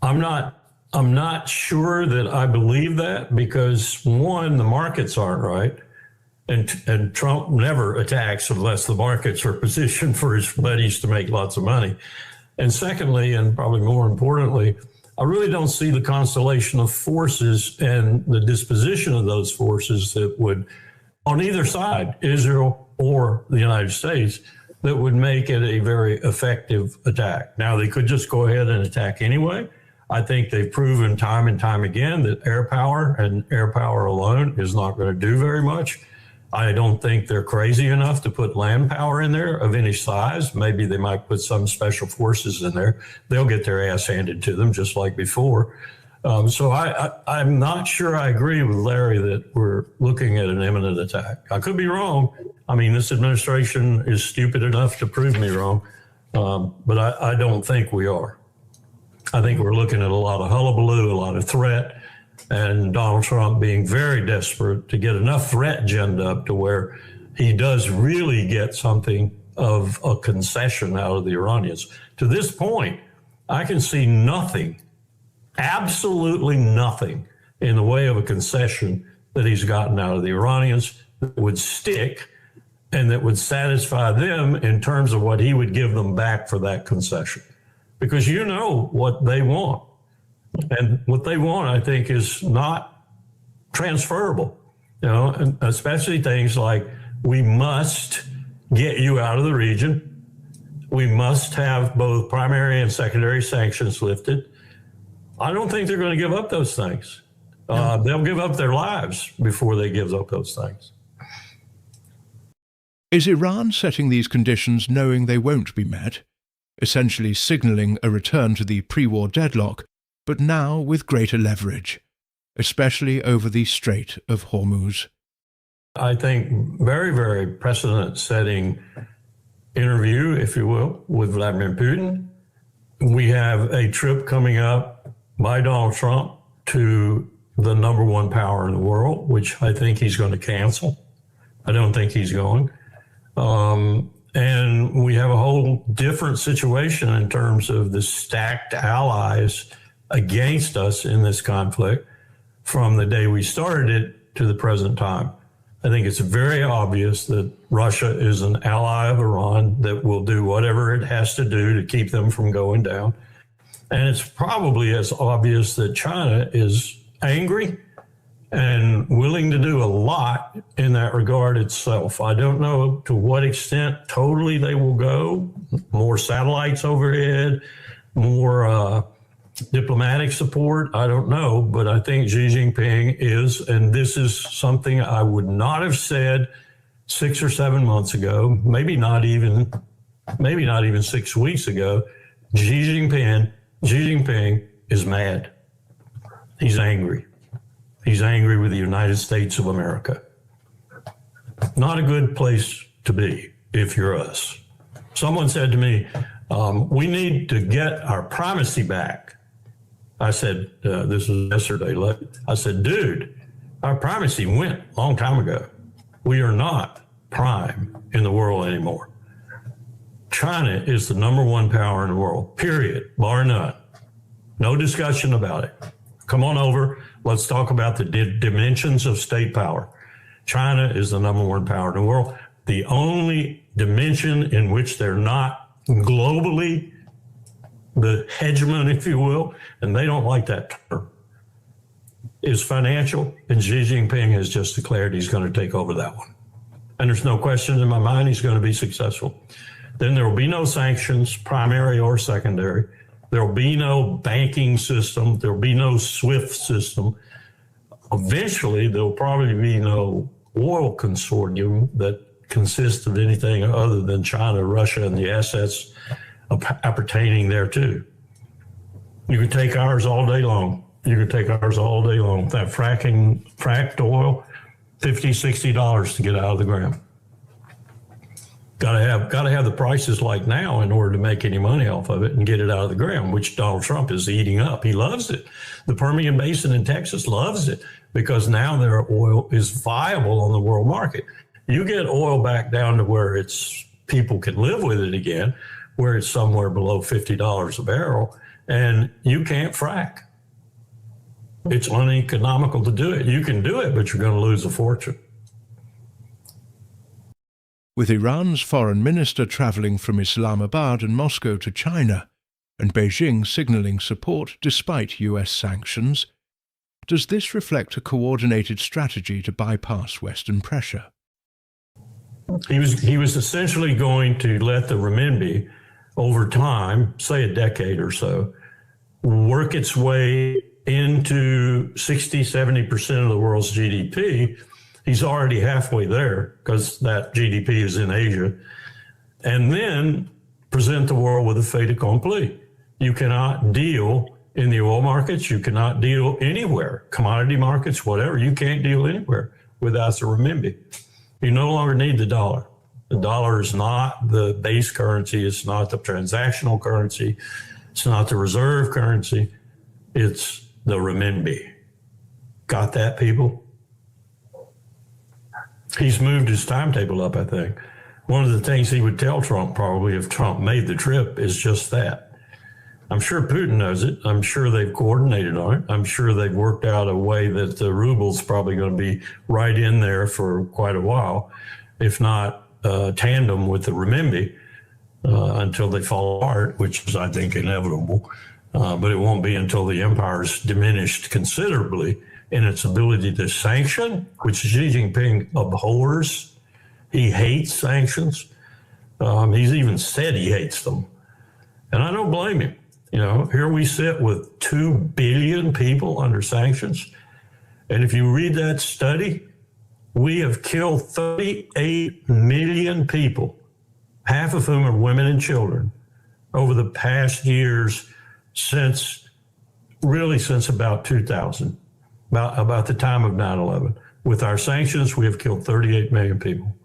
I'm not sure that I believe that, because one, the markets aren't right. And Trump never attacks unless the markets are positioned for his buddies to make lots of money. And secondly, and probably more importantly, I really don't see the constellation of forces and the disposition of those forces that would, on either side, Israel or the United States, that would make it a very effective attack. Now, they could just go ahead and attack anyway. I think they've proven time and time again that air power and air power alone is not going to do very much. I don't think they're crazy enough to put land power in there of any size. Maybe they might put some special forces in there. They'll get their ass handed to them just like before. So I'm not sure I agree with Larry that we're looking at an imminent attack. I could be wrong. I mean, this administration is stupid enough to prove me wrong, but I don't think we are. I think we're looking at a lot of hullabaloo, a lot of threat, and Donald Trump being very desperate to get enough threat ginned up to where he does really get something of a concession out of the Iranians. To this point, I can see nothing, absolutely nothing, in the way of a concession that he's gotten out of the Iranians that would stick and that would satisfy them in terms of what he would give them back for that concession. Because you know what they want. And what they want, I think, is not transferable, and especially things like, we must get you out of the region. We must have both primary and secondary sanctions lifted. I don't think they're going to give up those things. They'll give up their lives before they give up those things. Is Iran setting these conditions knowing they won't be met, essentially signaling a return to the pre-war deadlock, but now with greater leverage, especially over the Strait of Hormuz? I think very, very precedent-setting interview, if you will, with Vladimir Putin. We have a trip coming up by Donald Trump to the number one power in the world, which I think he's going to cancel. I don't think he's going. And we have a whole different situation in terms of the stacked allies against us in this conflict from the day we started it to the present time. I think it's very obvious that Russia is an ally of Iran that will do whatever it has to do to keep them from going down. And it's probably as obvious that China is angry and willing to do a lot in that regard itself. I don't know to what extent totally they will go. More satellites overhead, more diplomatic support, I don't know, but I think Xi Jinping is, and this is something I would not have said 6 or 7 months ago, maybe not even 6 weeks ago. Xi Jinping is mad. He's angry. He's angry with the United States of America. Not a good place to be if you're us. Someone said to me, we need to get our primacy back. I said, this was yesterday. I said, dude, our primacy went a long time ago. We are not prime in the world anymore. China is the #1 power in the world, period, bar none. No discussion about it. Come on over. Let's talk about the dimensions of state power. China is the #1 power in the world. The only dimension in which they're not globally the hegemon, if you will, and they don't like that term, is financial, and Xi Jinping has just declared he's going to take over that one. And there's no question in my mind he's going to be successful. Then there will be no sanctions, primary or secondary. There will be no banking system. There will be no SWIFT system. Eventually, there will probably be no oil consortium that consists of anything other than China, Russia, and the assets appertaining thereto. You can take ours all day long. That fracked oil, $50, $60 to get out of the ground. Got to have the prices like now in order to make any money off of it and get it out of the ground, which Donald Trump is eating up. He loves it. The Permian Basin in Texas loves it because now their oil is viable on the world market. You get oil back down to where people can live with it again, where it's somewhere below $50 a barrel, and you can't frack. It's uneconomical to do it. You can do it, but you're going to lose a fortune. With Iran's foreign minister travelling from Islamabad and Moscow to China, and Beijing signalling support despite US sanctions, does this reflect a coordinated strategy to bypass Western pressure? He was essentially going to let the renminbi, over time, say a decade or so, work its way into 60, 70% of the world's GDP. He's already halfway there because that GDP is in Asia. And then present the world with a fait accompli. You cannot deal in the oil markets. You cannot deal anywhere. Commodity markets, whatever. You can't deal anywhere without the renminbi. You no longer need the dollar. The dollar is not the base currency. It's not the transactional currency. It's not the reserve currency. It's the renminbi. Got that, people? He's moved his timetable up, I think. One of the things he would tell Trump probably if Trump made the trip is just that. I'm sure Putin knows it. I'm sure they've coordinated on it. I'm sure they've worked out a way that the ruble's probably going to be right in there for quite a while, if not tandem with the renminbi until they fall apart, which is, I think, inevitable. But it won't be until the empire's diminished considerably in its ability to sanction, which Xi Jinping abhors. He hates sanctions. He's even said he hates them. And I don't blame him. You know, here we sit with 2 billion people under sanctions. And if you read that study, we have killed 38 million people, half of whom are women and children, over the past years since about 2000, about the time of 9/11. With our sanctions, we have killed 38 million people.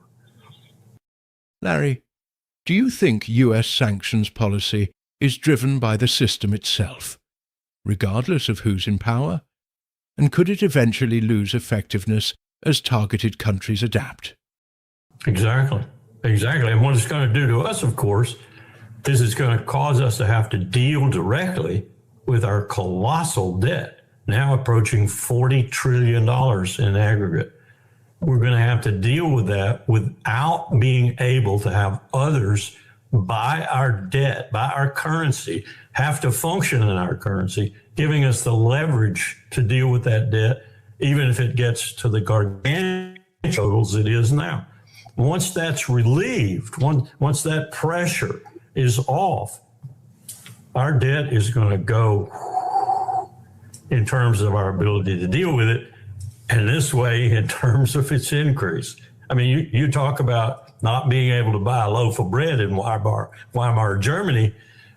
Larry, do you think US sanctions policy is driven by the system itself, regardless of who's in power? And could it eventually lose effectiveness as targeted countries adapt? Exactly. And what it's going to do to us, of course, is it's going to cause us to have to deal directly with our colossal debt, now approaching $40 trillion in aggregate. We're going to have to deal with that without being able to have others buy our debt, buy our currency, have to function in our currency, giving us the leverage to deal with that debt even if it gets to the gargantuan levels it is now. Once that's relieved, once that pressure is off, our debt is going to go in terms of our ability to deal with it, and this way in terms of its increase. I mean, you talk about not being able to buy a loaf of bread in Weimar, Germany.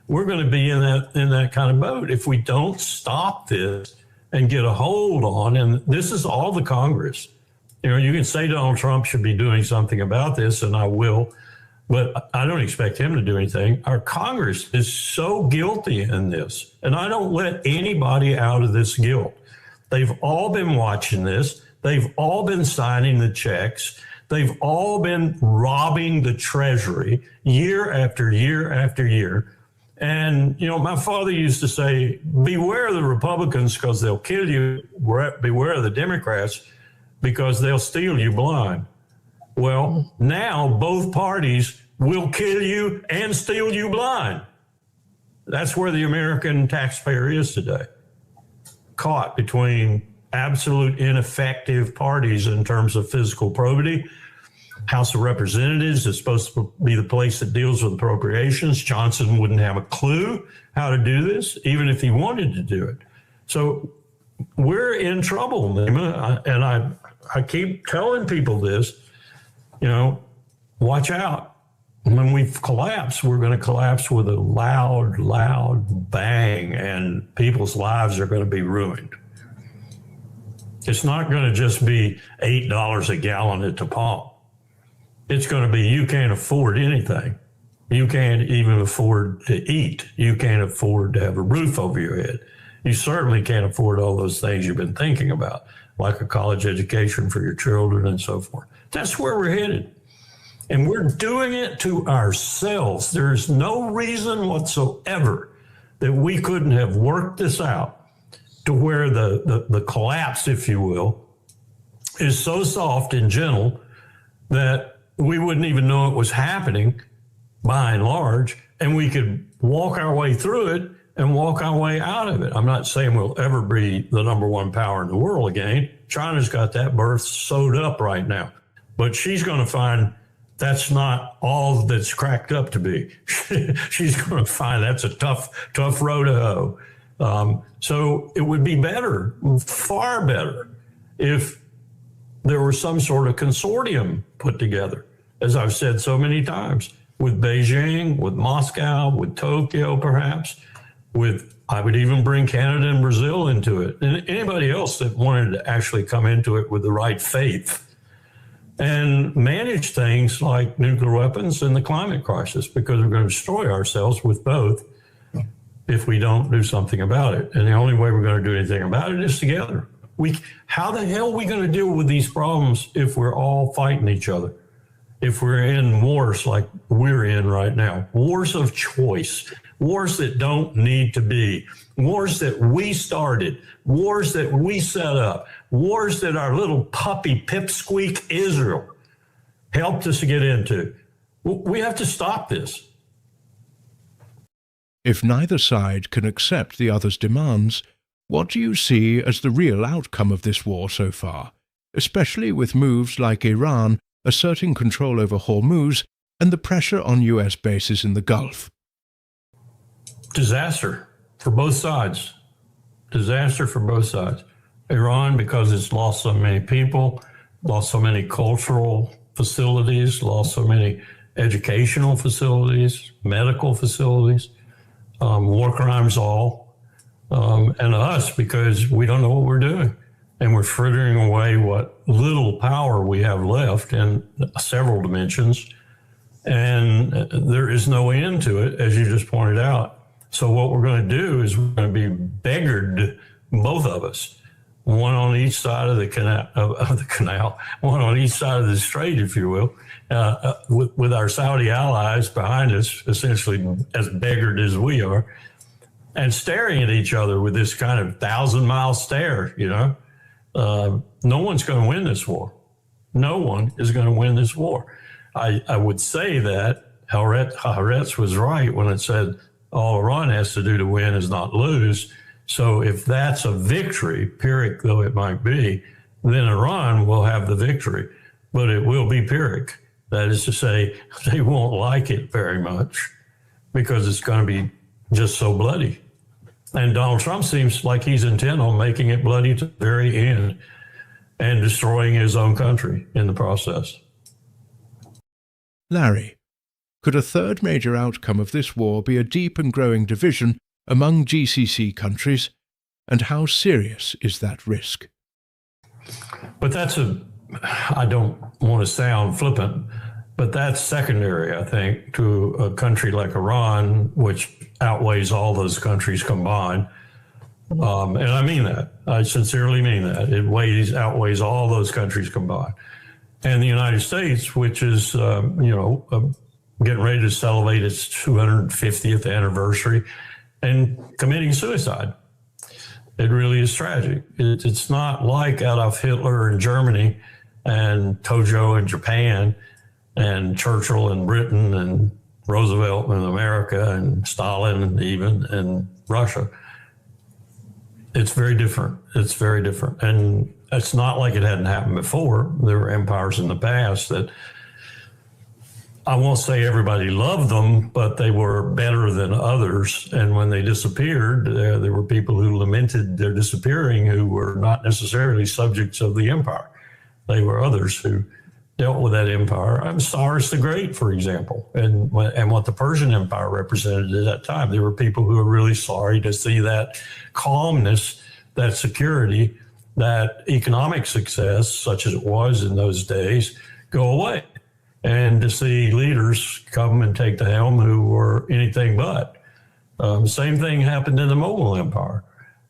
We're going to be in that kind of boat if we don't stop this and get a hold on. And this is all the Congress. You know, you can say Donald Trump should be doing something about this, and I will, but I don't expect him to do anything. Our Congress is so guilty in this, and I don't let anybody out of this guilt. They've all been watching this. They've all been signing the checks. They've all been robbing the Treasury year after year after year. And, you know, my father used to say, beware of the Republicans because they'll kill you. Beware of the Democrats because they'll steal you blind. Well, now both parties will kill you and steal you blind. That's where the American taxpayer is today, caught between absolute ineffective parties in terms of physical probity. House of Representatives is supposed to be the place that deals with appropriations. Johnson wouldn't have a clue how to do this, even if he wanted to do it. So we're in trouble, Nima, and I keep telling people this, you know, watch out. When we collapse, we're going to collapse with a loud, loud bang, and people's lives are going to be ruined. It's not going to just be $8 a gallon at the pump. It's going to be you can't afford anything. You can't even afford to eat. You can't afford to have a roof over your head. You certainly can't afford all those things you've been thinking about, like a college education for your children and so forth. That's where we're headed. And we're doing it to ourselves. There's no reason whatsoever that we couldn't have worked this out to where the collapse, if you will, is so soft and gentle that we wouldn't even know it was happening by and large, and we could walk our way through it and walk our way out of it. I'm not saying we'll ever be the number one power in the world again. China's got that berth sewed up right now, but she's going to find that's not all that's cracked up to be. She's going to find that's a tough row to hoe. So it would be better, far better, if there was some sort of consortium put together, as I've said so many times, with Beijing, with Moscow, with Tokyo, perhaps, I would even bring Canada and Brazil into it, and anybody else that wanted to actually come into it with the right faith and manage things like nuclear weapons and the climate crisis, because we're going to destroy ourselves with both if we don't do something about it. And the only way we're going to do anything about it is together. How the hell are we going to deal with these problems if we're all fighting each other? If we're in wars like we're in right now, wars of choice, wars that don't need to be, wars that we started, wars that we set up, wars that our little puppy pipsqueak Israel helped us get into. We have to stop this. If neither side can accept the other's demands, what do you see as the real outcome of this war so far, especially with moves like Iran asserting control over Hormuz and the pressure on U.S. bases in the Gulf? Disaster for both sides. Disaster for both sides. Iran, because it's lost so many people, lost so many cultural facilities, lost so many educational facilities, medical facilities, war crimes all. And us, because we don't know what we're doing. And we're frittering away what little power we have left in several dimensions. And there is no end to it, as you just pointed out. So what we're going to do is we're going to be beggared, both of us, one on each side of the canal, one on each side of the strait, if you will, with our Saudi allies behind us, essentially as beggared as we are, and staring at each other with this kind of 1,000-mile stare, you know. No one's going to win this war. No one is going to win this war. I would say that Haaretz was right when it said all Iran has to do to win is not lose. So if that's a victory, Pyrrhic though it might be, then Iran will have the victory, but it will be Pyrrhic. That is to say, they won't like it very much because it's going to be just so bloody. And Donald Trump seems like he's intent on making it bloody to the very end and destroying his own country in the process. Larry, could a third major outcome of this war be a deep and growing division among GCC countries, and how serious is that risk? But I don't want to sound flippant, but that's secondary, I think, to a country like Iran, which outweighs all those countries combined. And I mean that. I sincerely mean that. It outweighs all those countries combined. And the United States, which is, getting ready to celebrate its 250th anniversary and committing suicide. It really is tragic. It's not like Adolf Hitler in Germany and Tojo in Japan and Churchill in Britain and Roosevelt in America and Stalin even in Russia. It's very different. It's very different. And it's not like it hadn't happened before. There were empires in the past that I won't say everybody loved them, but they were better than others. And when they disappeared, there were people who lamented their disappearing who were not necessarily subjects of the empire. They were others who dealt with that empire. Cyrus the Great, for example, and what the Persian Empire represented at that time. There were people who were really sorry to see that calmness, that security, that economic success, such as it was in those days, go away. And to see leaders come and take the helm who were anything but. Same thing happened in the Mogul Empire.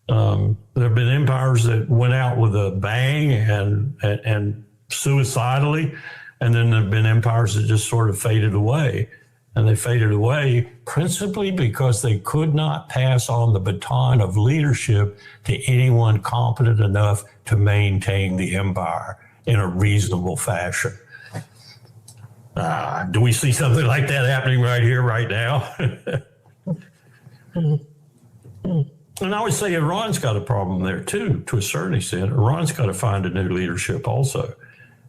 There have been empires that went out with a bang and suicidally, and then there have been empires that just sort of faded away. And they faded away principally because they could not pass on the baton of leadership to anyone competent enough to maintain the empire in a reasonable fashion. Do we see something like that happening right here, right now? And I would say Iran's got a problem there too, to a certain extent. Iran's got to find a new leadership also.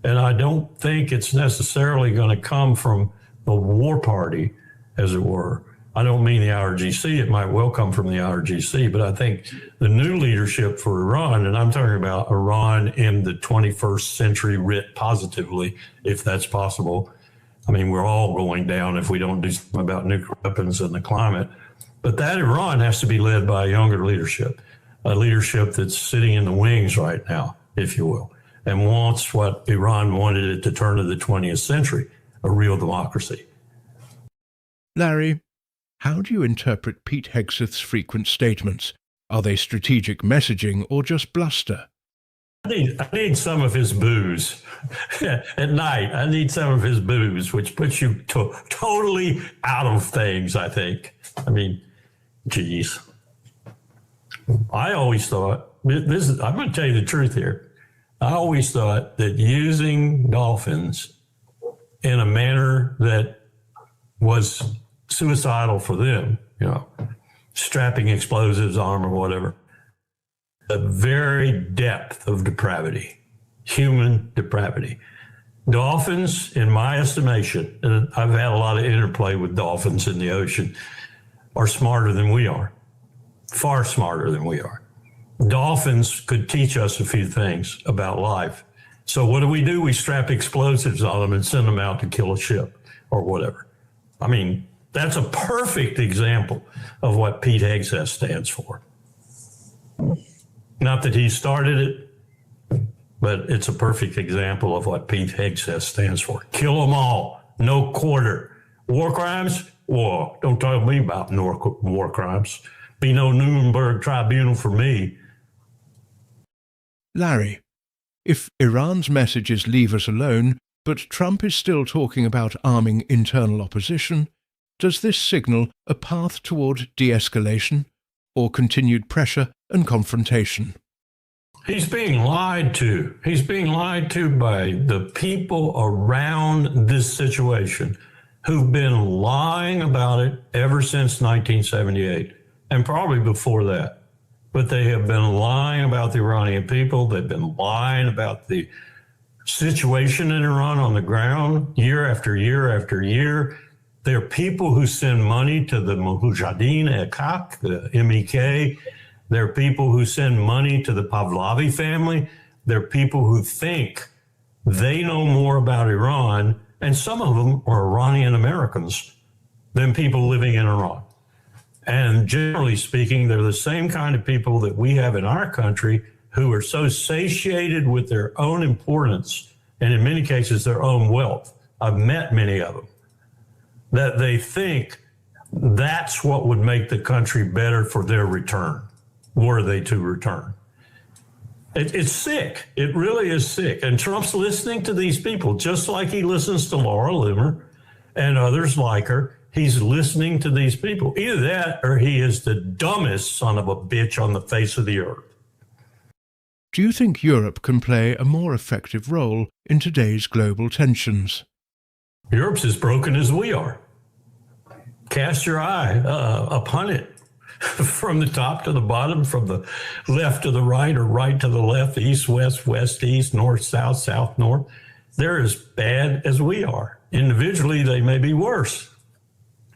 And I don't think it's necessarily going to come from the war party, as it were. I don't mean the IRGC. It might well come from the IRGC, but I think the new leadership for Iran, and I'm talking about Iran in the 21st century writ positively, if that's possible. I mean, we're all going down if we don't do something about nuclear weapons and the climate. But that Iran has to be led by a younger leadership, a leadership that's sitting in the wings right now, if you will, and wants what Iran wanted at the turn of the 20th century, a real democracy. Larry, how do you interpret Pete Hegseth's frequent statements? Are they strategic messaging or just bluster? I need some of his booze at night. I need some of his booze, which puts you totally out of things, I think. I mean, geez. I always thought, I'm going to tell you the truth here. I always thought that using dolphins in a manner that was suicidal for them, strapping explosives on them or whatever, the very depth of depravity, human depravity. Dolphins, in my estimation, and I've had a lot of interplay with dolphins in the ocean, are smarter than we are, far smarter than we are. Dolphins could teach us a few things about life. So what do? We strap explosives on them and send them out to kill a ship or whatever. I mean, that's a perfect example of what Pete Hegseth stands for. Not that he started it, but it's a perfect example of what Pete Hegseth stands for. Kill them all, no quarter. War crimes? War. Don't talk to me about war crimes. Be no Nuremberg tribunal for me. Larry, if Iran's messages leave us alone, but Trump is still talking about arming internal opposition, does this signal a path toward de-escalation or continued pressure and confrontation? He's being lied to. He's being lied to by the people around this situation who've been lying about it ever since 1978, and probably before that. but they have been lying about the Iranian people. They've been lying about the situation in Iran on the ground year after year after year. There are people who send money to the Mujahideen Ekak, the MEK. There are people who send money to the Pahlavi family. There are people who think they know more about Iran, and some of them are Iranian Americans, than people living in Iran. And generally speaking, they're the same kind of people that we have in our country who are so satiated with their own importance, and in many cases, their own wealth. I've met many of them, that they think that's what would make the country better for their return, were they to return. It's sick. It really is sick. And Trump's listening to these people, just like he listens to Laura Loomer and others like her. He's listening to these people. Either that or he is the dumbest son of a bitch on the face of the earth. Do you think Europe can play a more effective role in today's global tensions? Europe's as broken as we are. Cast your eye upon it. From the top to the bottom, from the left to the right or right to the left, east, west, west, east, north, south, south, north. They're as bad as we are. Individually, they may be worse.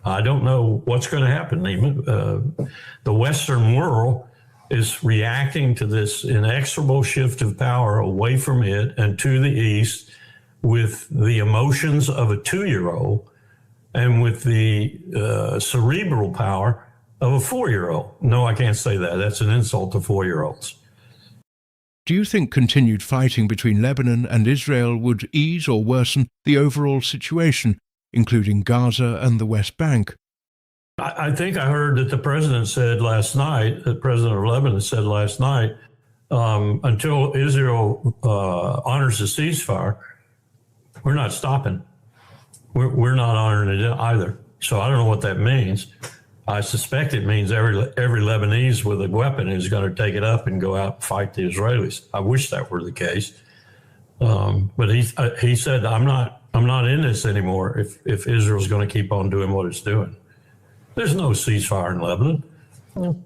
I don't know what's going to happen. The Western world is reacting to this inexorable shift of power away from it and to the East with the emotions of a 2-year-old and with the cerebral power of a 4-year-old. No, I can't say that. That's an insult to 4-year-olds. Do you think continued fighting between Lebanon and Israel would ease or worsen the overall situation, including Gaza and the West Bank? I think I heard that the president said last night, the president of Lebanon said last night, until Israel honors the ceasefire, we're not stopping. We're not honoring it either. So I don't know what that means. I suspect it means every Lebanese with a weapon is going to take it up and go out and fight the Israelis. I wish that were the case. But he said, I'm not in this anymore if Israel's going to keep on doing what it's doing. There's no ceasefire in Lebanon.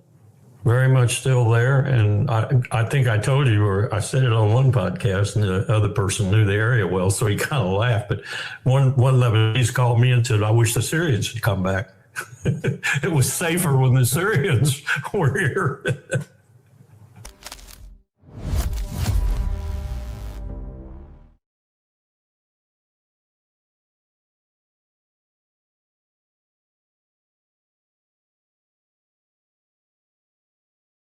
Very much still there. And I think I told you, or I said it on one podcast, and the other person knew the area well, so he kind of laughed. But one Lebanese called me and said, I wish the Syrians had come back. It was safer when the Syrians were here.